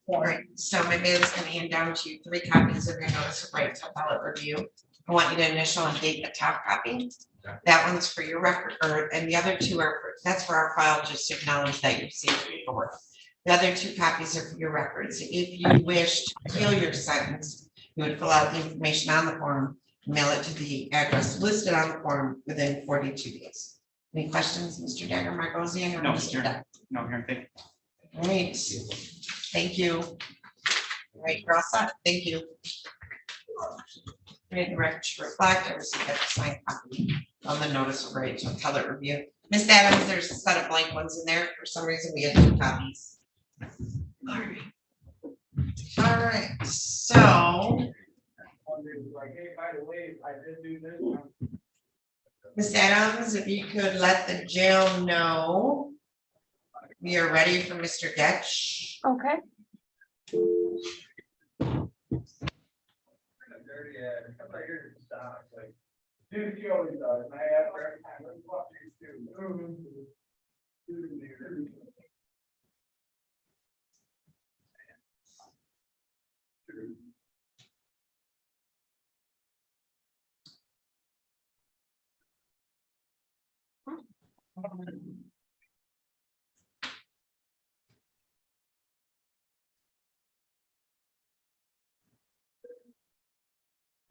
All right, so my bailiff's gonna hand down to you 3 copies of your notice of right to appellate review. I want you to initial and date the top copy. That one's for your record, and the other 2 are, that's for our file, just to acknowledge that you've received the paperwork. The other 2 copies are for your records. If you wish to appeal your sentence, you would fill out the information on the form, mail it to the address listed on the form within 42 days. Any questions, Mr. Dagger, Margosian, or No, Mr. Deck? No, here, thank you. All right, thank you. All right, you're all set. Thank you. Read the record to reflect, I received that signed copy on the notice of right to appellate review. Ms. Adams, there's a set of blank ones in there. For some reason, we had 2 copies. All right. All right, so. Ms. Adams, if you could let the jail know we are ready for Mr. Getch. Okay.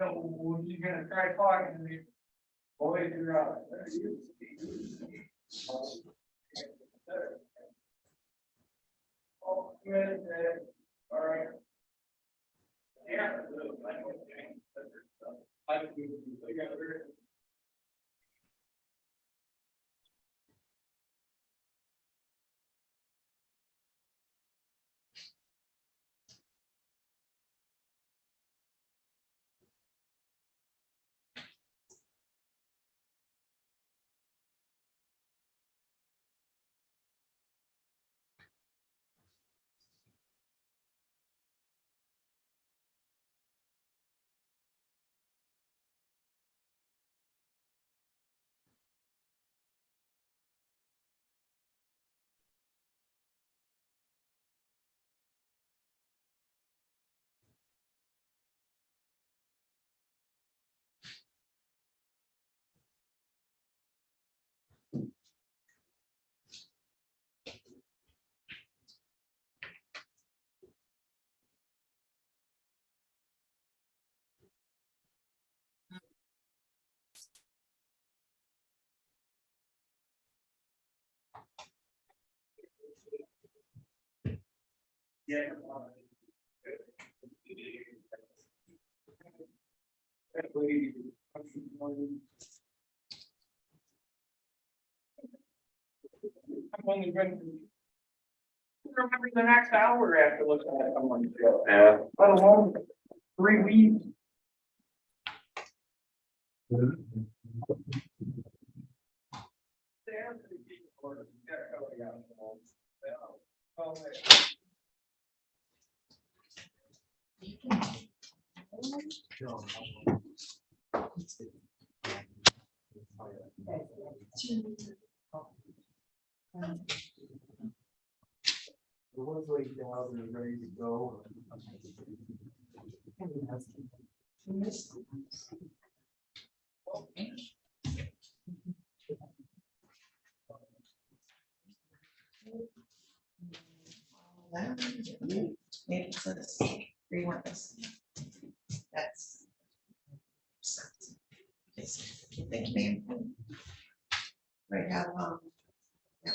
So you're gonna try talking to me. Boy, you're out. Oh, good, all right. Yeah. Yeah. I'm only going to remember the next hour after looking at someone's show. Yeah. Let alone 3 weeks. The one's laid down and ready to go. Maybe for this, we want this. That's. Yes, thank you, ma'am. Right, have, yeah.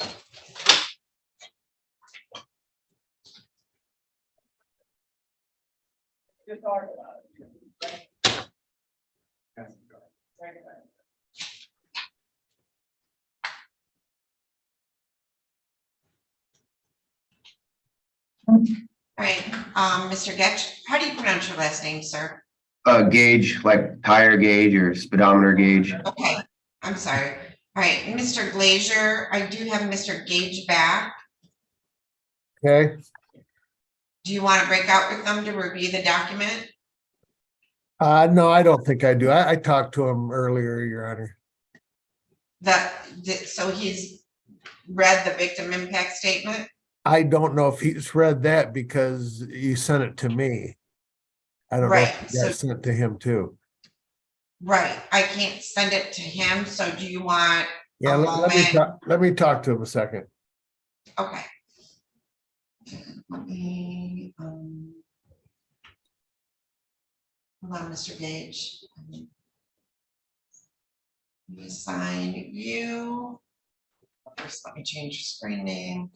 All right, Mr. Getch, how do you pronounce your last name, sir? Gauge, like tire gauge or speedometer gauge. Okay, I'm sorry. All right, Mr. Glazier, I do have Mr. Gage back. Okay, Do you want to break out with them to review the document? no, I don't think I do. I talked to him earlier, Your Honor. So he's read the victim impact statement? I don't know if he's read that because you sent it to me. I don't know Right, if that sent to him too. Right, I can't send it to him, so do you want Yeah, a moment? let me talk to him a second. Okay. Let me, hold on, Mr. Gage. Let me assign you. First, let me change your screen name.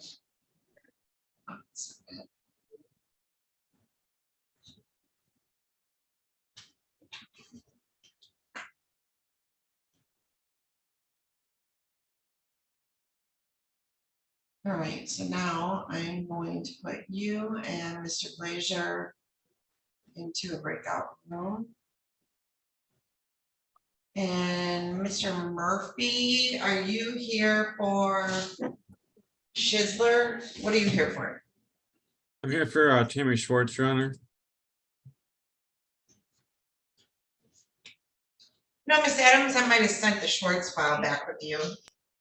All right, so now I'm going to put you and Mr. Glazier into a breakout room. And Mr. Murphy, are you here for Schizler? What are you here for? I'm here for Tammy Schwartz, Your Honor. No, Miss Adams, I might have sent the Schwartz file back with you.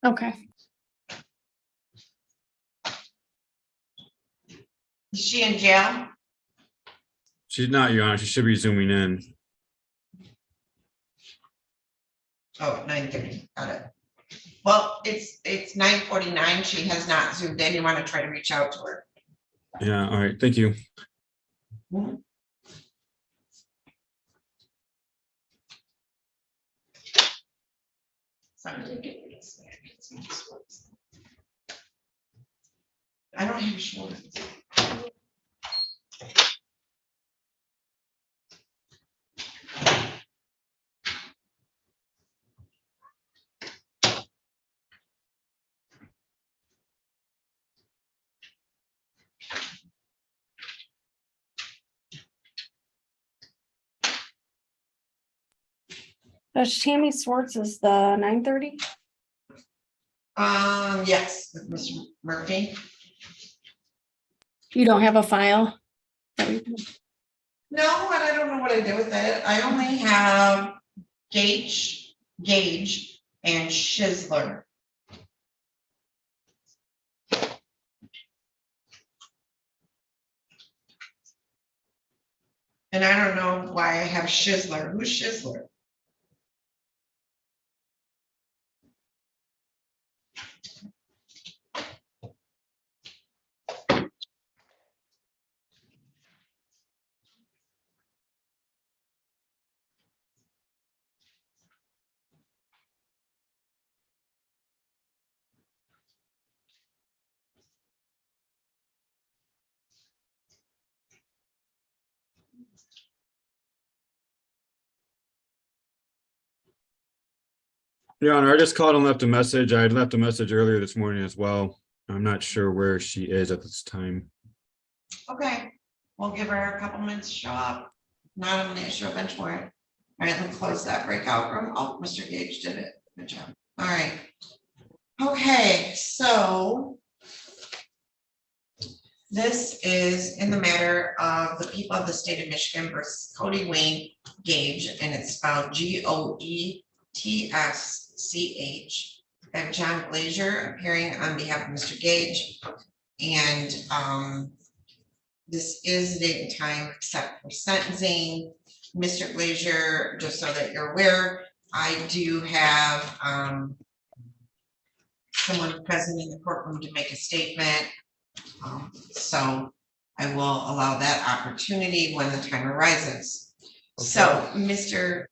Okay. Is she in jail? She's not, Your Honor. She should be zooming in. Oh, 9:30, got it. Well, it's 9:49. She has not zoomed in. You want to try to reach out to her? Yeah, all right. Thank you. I don't have Schwartz. Tammy Swartz is the 9:30. Yes, with Mr. Murphy. You don't have a file? No, and I don't know what I did with it. I only have Gage, and Schizler. And I don't know why I have Schizler. Who's Schizler? Your Honor, I just called and left a message. I had left a message earlier this morning as well. I'm not sure where she is at this time. Okay, we'll give her a couple minutes to show up. Not I'm gonna issue a bench warrant. All right, let's close that breakout room. Oh, Mr. Gage did it. Good job. All right. Okay, so this is in the matter of the people of the state of Michigan versus Cody Wayne Gage, and it's spelled Goetsch. I have John Glazier appearing on behalf of Mr. Gage, and this is the date and time except for sentencing. Mr. Glazier, just so that you're aware, I do have someone present in the courtroom to make a statement. So I will allow that opportunity when the time arises. So, Mr.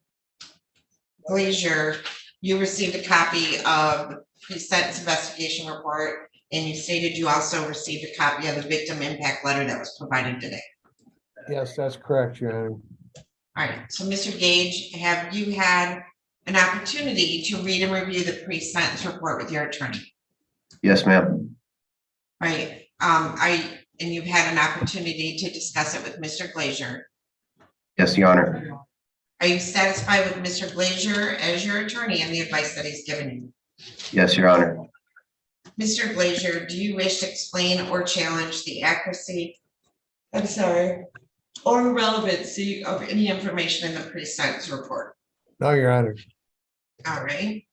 Glazier, you received a copy of the pre-sentence investigation report, and you stated you also received a copy of the victim impact letter that was provided today. Yes, that's correct, Your Honor. All right, so Mr. Gage, have you had an opportunity to read and review the pre-sentence report with your attorney? Yes, ma'am. Right, and you've had an opportunity to discuss it with Mr. Glazier. Yes, Your Honor. Are you satisfied with Mr. Glazier as your attorney and the advice that he's given you? Yes, Your Honor. Mr. Glazier, do you wish to explain or challenge the accuracy, or relevancy of any information in the pre-sentence report? No, Your Honor. All right.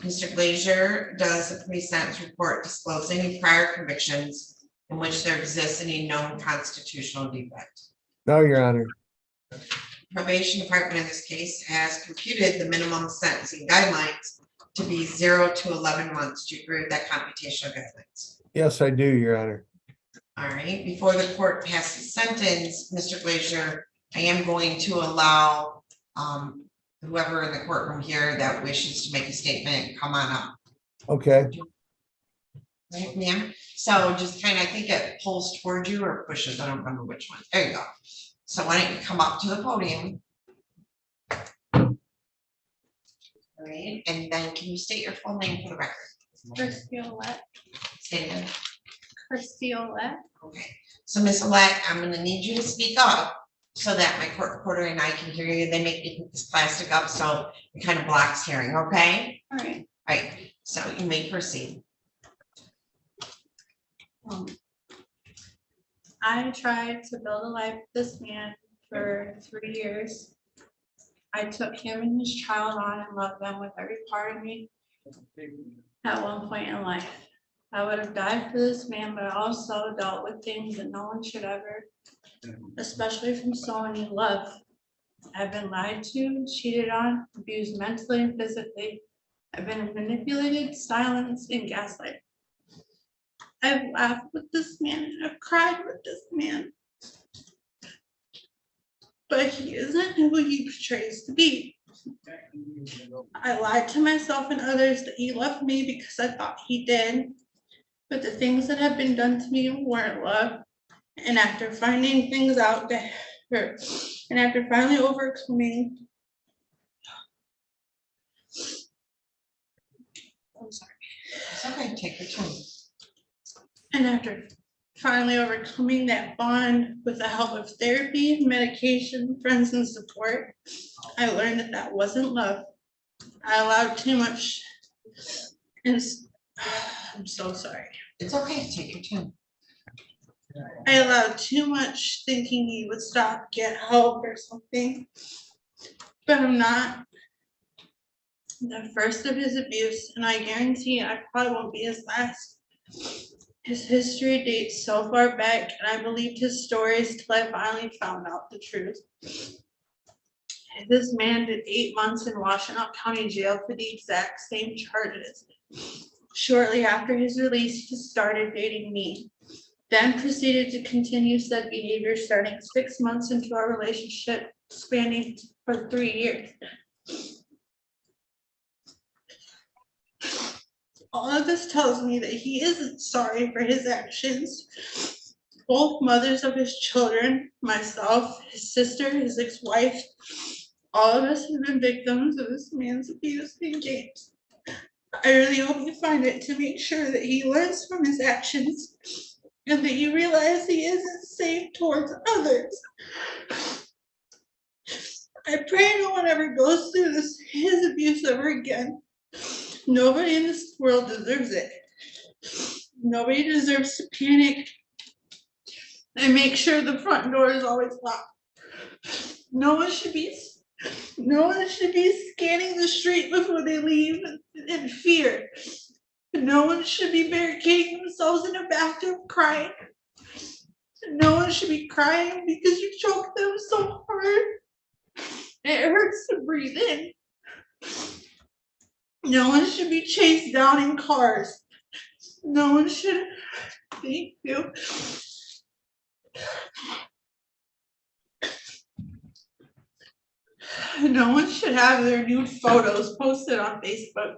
Mr. Glazier, does the pre-sentence report disclose any prior convictions in which there exists any known constitutional defect? No, Your Honor. Probation Department in this case has computed the minimum sentencing guidelines to be 0 to 11 months. Do you agree with that computational guidelines? Yes, I do, Your Honor. All right, before the court passes sentence, Mr. Glazier, I am going to allow whoever in the courtroom here that wishes to make a statement, come on up. Okay. Right, ma'am? So just kind of, I think it pulls toward you or pushes, I don't remember which one. There you go. So why don't you come up to the podium? All right, and then can you state your full name for the record? Kirstie Olet. State it. Kirstie Olet. Okay, so Miss Olet, I'm gonna need you to speak up so that my court reporter and I can hear you. They make me put this plastic up so it kind of blocks hearing, okay? All right. All right, so you may proceed. I tried to build a life with this man for 3 years. I took him and his child on and loved them with every part of me. At one point in life, I would have died for this man, but I also dealt with things that no one should ever, especially from someone you love. I've been lied to, cheated on, abused mentally and physically. I've been manipulated, silenced, and gaslighted. I've laughed with this man and I've cried with this man. But he isn't who he portrays to be. I lied to myself and others that he loved me because I thought he did. But the things that have been done to me weren't love. And after finding things out that hurt, and after finally overcoming, I'm sorry. It's okay, take your time. And after finally overcoming that bond with the help of therapy, medication, friends, and support, I learned that that wasn't love. I allowed too much, and I'm so sorry. It's okay, take your time. I allowed too much, thinking he would stop, get help or something, but I'm not. The first of his abuse, and I guarantee I probably won't be his last. His history dates so far back, and I believed his stories till I finally found out the truth. This man did 8 months in Washtenaw County Jail for the exact same charges. Shortly after his release, he started dating me, then proceeded to continue said behavior starting 6 months into our relationship, spanning for 3 years. All of this tells me that he isn't sorry for his actions. Both mothers of his children, myself, his sister, his ex-wife, all of us have been victims of this man's abuse and games. I really hope you find it to make sure that he learns from his actions and that you realize he isn't safe towards others. I pray no one ever goes through his abuse ever again. Nobody in this world deserves it. Nobody deserves to panic and make sure the front door is always locked. No one should be scanning the street before they leave in fear. No one should be barricading themselves in a bathroom crying. No one should be crying because you choked them so hard. It hurts to breathe in. No one should be chased down in cars. No one should. Thank you. No one should have their nude photos posted on Facebook.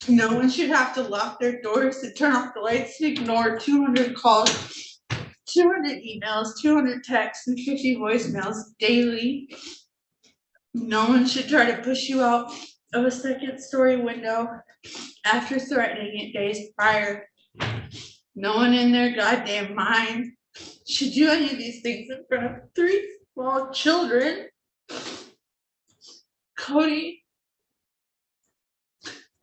No one should have to lock their doors to turn off the lights to ignore 200 calls, 200 emails, 200 texts, and 50 voicemails daily. No one should try to push you out of a second-story window after threatening it days prior. No one in their goddamn mind should do any of these things in front of 3 small children. Cody,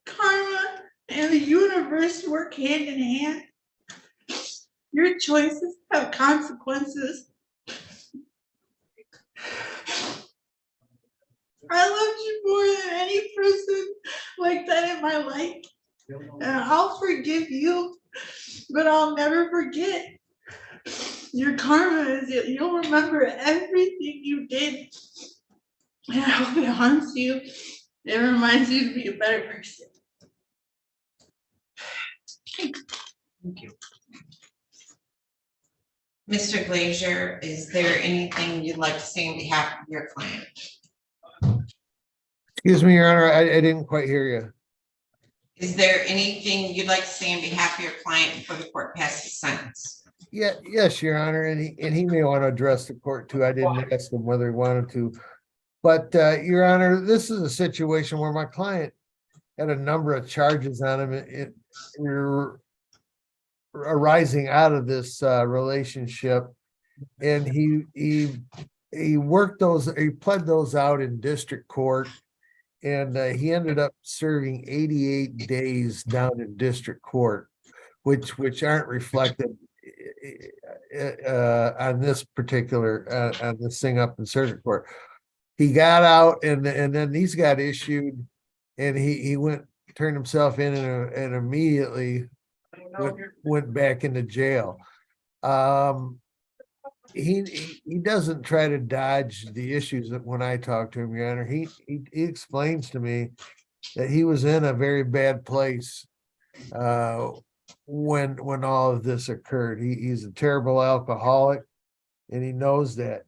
karma, and the universe work hand in hand. Your choices have consequences. I loved you more than any person like that in my life. And I'll forgive you, but I'll never forget. Your karma is you'll remember everything you did. And I hope it haunts you. It reminds you to be a better person. Thank you. Mr. Glazier, is there anything you'd like to say on behalf of your client? Excuse me, Your Honor, I didn't quite hear you. Is there anything you'd like to say on behalf of your client before the court passes sentence? Yeah, yes, Your Honor, and he may want to address the court too. I didn't ask him whether he wanted to. But Your Honor, this is a situation where my client had a number of charges on him arising out of this relationship. And he worked those, he pled those out in district court. And he ended up serving 88 days down in district court, which aren't reflected on this particular on this thing up in circuit court. He got out and then these got issued, and he turned himself in and immediately went back into jail. He doesn't try to dodge the issues that when I talk to him, Your Honor, he explains to me that he was in a very bad place when all of this occurred. He's a terrible alcoholic, and he knows that.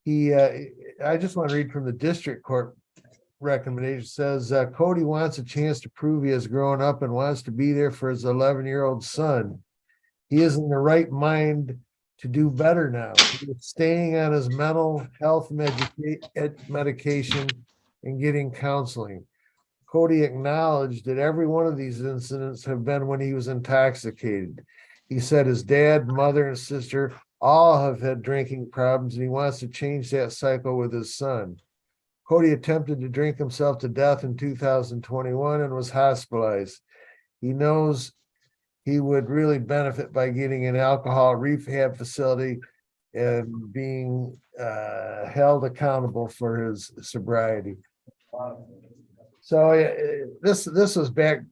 I just want to read from the district court recommendation. It says Cody wants a chance to prove he has grown up and wants to be there for his 11-year-old son. He is in the right mind to do better now. He is staying on his mental health medication and getting counseling. Cody acknowledged that every one of these incidents have been when he was intoxicated. He said his dad, mother, and sister all have had drinking problems, and he wants to change that cycle with his son. Cody attempted to drink himself to death in 2021 and was hospitalized. He knows he would really benefit by getting an alcohol rehab facility and being held accountable for his sobriety. So this was back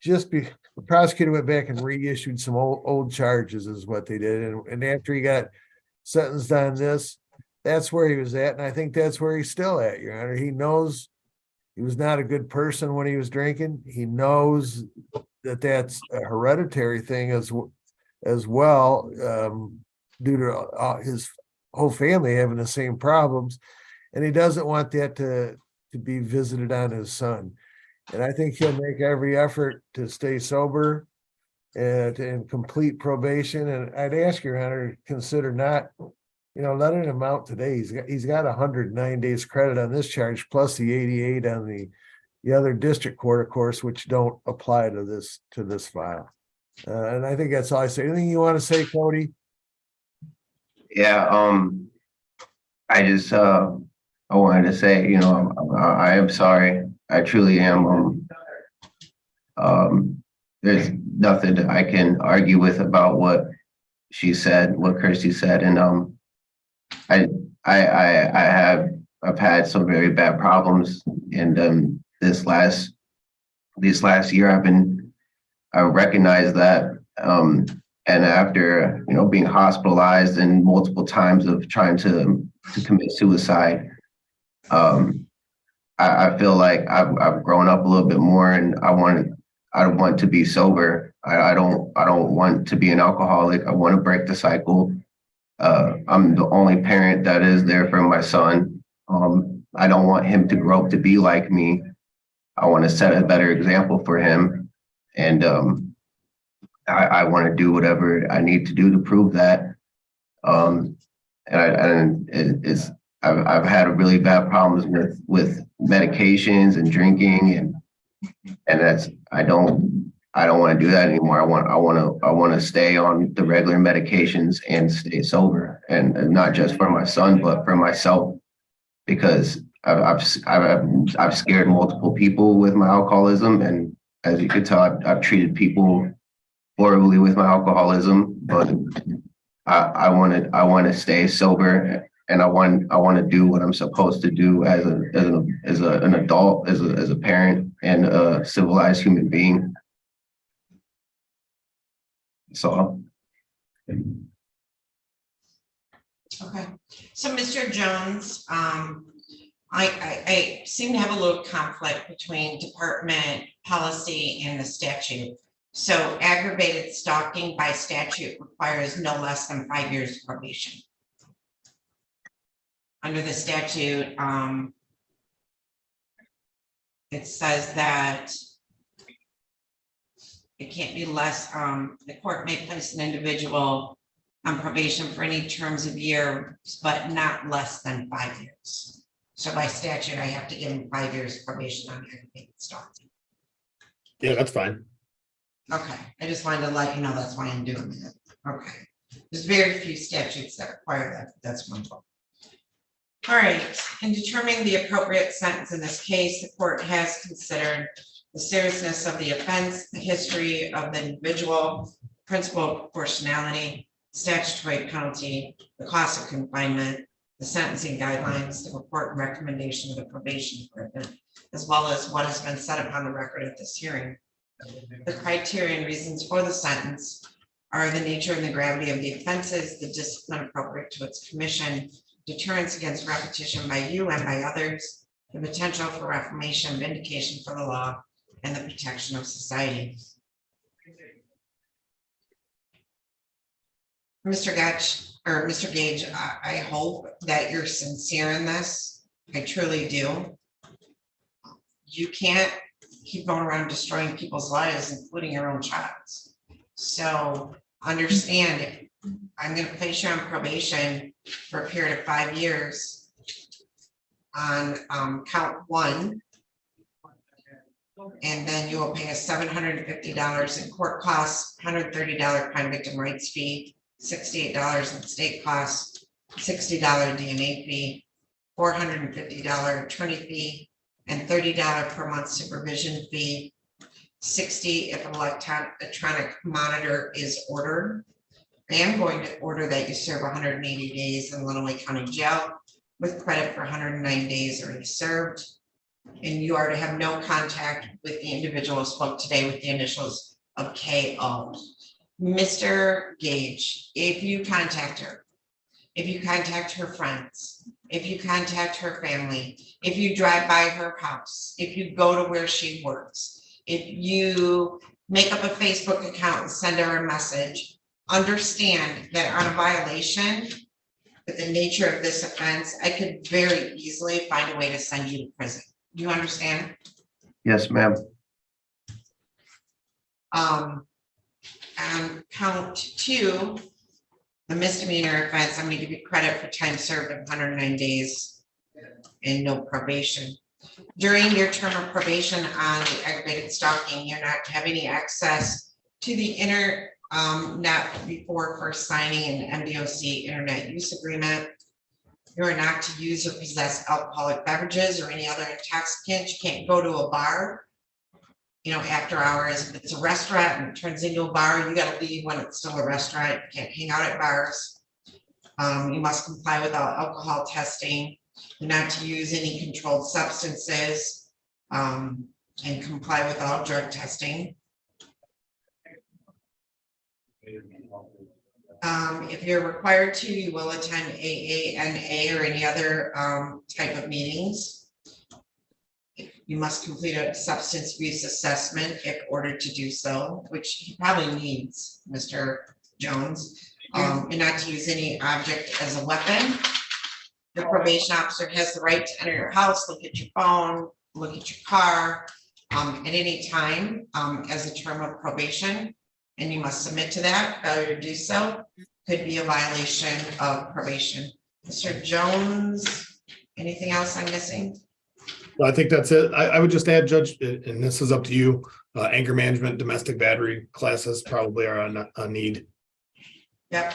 the prosecutor went back and reissued some old charges is what they did. And after he got sentenced on this, that's where he was at. And I think that's where he's still at, Your Honor. He knows he was not a good person when he was drinking. He knows that that's a hereditary thing as well, due to his whole family having the same problems. And he doesn't want that to be visited on his son. And I think he'll make every effort to stay sober and complete probation. And I'd ask Your Honor to consider not, letting him out today. He's got 109 days credit on this charge, plus the 88 on the other district court, of course, which don't apply to this file. And I think that's all I say. Anything you want to say, Cody? Yeah, I just I wanted to say, you know, I am sorry. I truly am. There's nothing that I can argue with about what she said, what Kirsty said, and I've had some very bad problems, and this last year I recognized that, and after, you know, being hospitalized and multiple times of trying to commit suicide, I feel like I've grown up a little bit more, and I want to be sober. I don't want to be an alcoholic. I want to break the cycle. I'm the only parent that is there for my son. I don't want him to grow up to be like me. I want to set a better example for him. And I want to do whatever I need to do to prove that. I've had really bad problems with medications and drinking, and that's I don't want to do that anymore. I want to stay on the regular medications and stay sober, and not just for my son, but for myself, because I've scared multiple people with my alcoholism, and as you can tell, I've treated people horribly with my alcoholism. But I want to stay sober, and I want to do what I'm supposed to do as an adult, as a parent, and a civilized human being. So. Okay, so Mr. Jones, I seem to have a little conflict between department policy and the statute. So aggravated stalking by statute requires no less than 5 years probation. Under the statute, it says that it can't be less, the court may place an individual on probation for any terms of years, but not less than 5 years. So by statute, I have to give him 5 years probation on aggravated stalking. Yeah, that's fine. Okay, I just wanted to let you know that's why I'm doing it. Okay, there's very few statutes that require that. That's one book. All right, in determining the appropriate sentence in this case, the court has considered the seriousness of the offense, the history of the individual, principle of proportionality, statutory penalty, the cost of confinement, the sentencing guidelines, the report and recommendation of the probation department, as well as what has been said upon the record at this hearing. The criteria and reasons for the sentence are the nature and the gravity of the offenses, the discipline appropriate to its commission, deterrence against repetition by you and by others, the potential for reformation, vindication for the law, and the protection of society. Mr. Gage, I hope that you're sincere in this. I truly do. You can't keep going around destroying people's lives, including your own child's. So understand, if I'm going to place you on probation for a period of 5 years on count 1, and then you will pay us $750 in court costs, $130 crime victim rights fee, $68 in state costs, $60 DNA fee, $450 attorney fee, and $30 per month supervision fee, $60 if an electronic monitor is ordered. I am going to order that you serve 180 days in Lenawee County Jail with credit for 109 days already served. And you are to have no contact with the individual who spoke today with the initials of KO. Mr. Gage, if you contact her, if you contact her friends, if you contact her family, if you drive by her house, if you go to where she works, if you make up a Facebook account and send her a message, understand that on a violation with the nature of this offense, I could very easily find a way to send you to prison. Do you understand? Yes, ma'am. And count 2, the misdemeanor offense, I'm going to give you credit for time served of 109 days and no probation. During your term of probation on the aggravated stalking, you're not having any access to the internet before first signing an MDOC internet use agreement. You are not to use or possess alcoholic beverages or any other intoxicants. You can't go to a bar, you know, after hours. If it's a restaurant and it turns into a bar, you gotta leave when it's still a restaurant. You can't hang out at bars. You must comply with all alcohol testing. You're not to use any controlled substances, and comply with all drug testing. If you're required to, you will attend AANA or any other type of meetings. You must complete a substance abuse assessment if ordered to do so, which he probably needs, Mr. Jones. You're not to use any object as a weapon. The probation officer has the right to enter your house, look at your phone, look at your car, at any time, as a term of probation. And you must submit to that. Failure to do so could be a violation of probation. Mr. Jones, anything else I'm missing? Well, I think that's it. I would just add, Judge, and this is up to you, anger management, domestic battery classes probably are a need. Yep.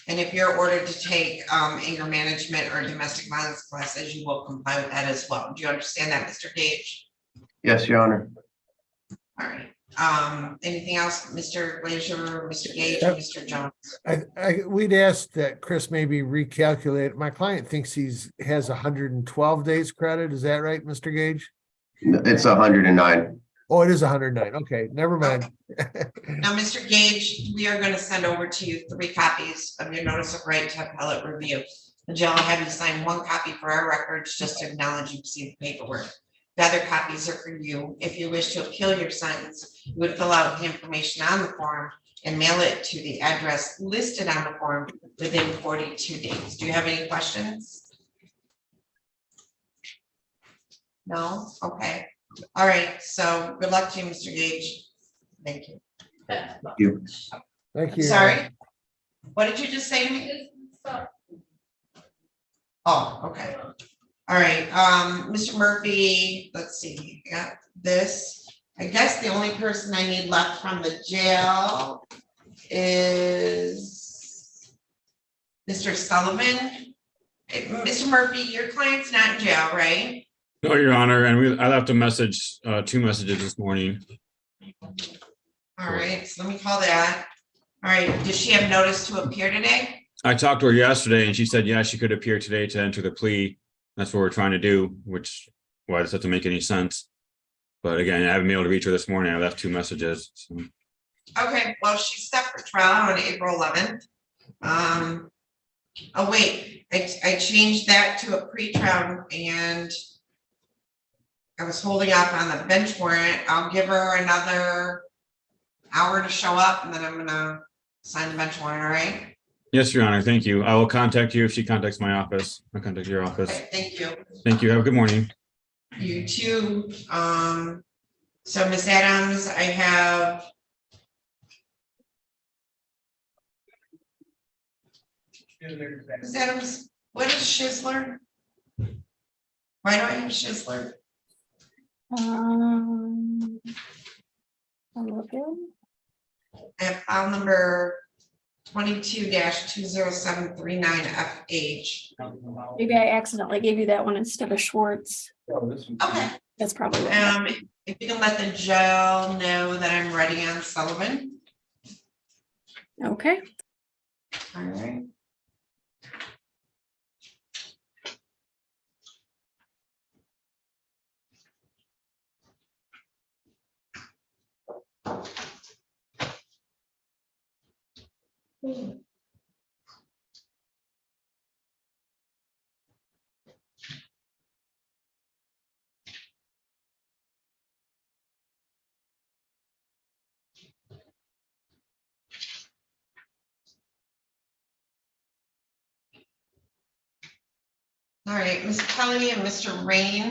And if you're ordered to take anger management or domestic violence classes, you will comply with that as well. Do you understand that, Mr. Gage? Yes, Your Honor. All right. Anything else, Mr. Glazier, Mr. Gage, or Mr. Jones? We'd ask that Chris maybe recalculate. My client thinks has 112 days credit. Is that right, Mr. Gage? It's 109. Oh, it is 109. Okay, never mind. Now, Mr. Gage, we are going to send over to you 3 copies of your notice of right to appellate review. The jail will have you sign 1 copy for our records, just to acknowledge you received the paperwork. The other copies are for you. If you wish to appeal your sentence, you would fill out the information on the form and mail it to the address listed on the form within 42 days. Do you have any questions? No? Okay. All right. So good luck to you, Mr. Gage. Thank you. Thank you. Thank you. Sorry. What did you just say to me? Oh, okay. All right, Mr. Murphy, let's see, got this. I guess the only person I need left from the jail is Mr. Sullivan. Mr. Murphy, your client's not in jail, right? No, Your Honor, and I left a message, 2 messages this morning. All right, so let me call that. All right, does she have notice to appear today? I talked to her yesterday and she said, yeah, she could appear today to enter the plea. That's what we're trying to do, which, why does that doesn't make any sense? But again, I haven't been able to reach her this morning. I left 2 messages. So. Okay, well, she's set for trial on April 11th. Oh, wait, I changed that to a pre-trial and I was holding up on the bench warrant. I'll give her another hour to show up and then I'm gonna sign the bench warrant, all right? Yes, Your Honor, thank you. I will contact you if she contacts my office. I'll contact your office. Okay, thank you. Thank you. Have a good morning. You too. So Ms. Adams, I have Ms. Adams, what is Schizler? Why do I have Schizler? I'm looking. I have file number 22-20739FH. Maybe I accidentally gave you that one instead of Schwartz. Okay. That's probably. If you can let the jail know that I'm ready on Sullivan. Okay. All right. All right, Ms. Kelly and Mr. Rain.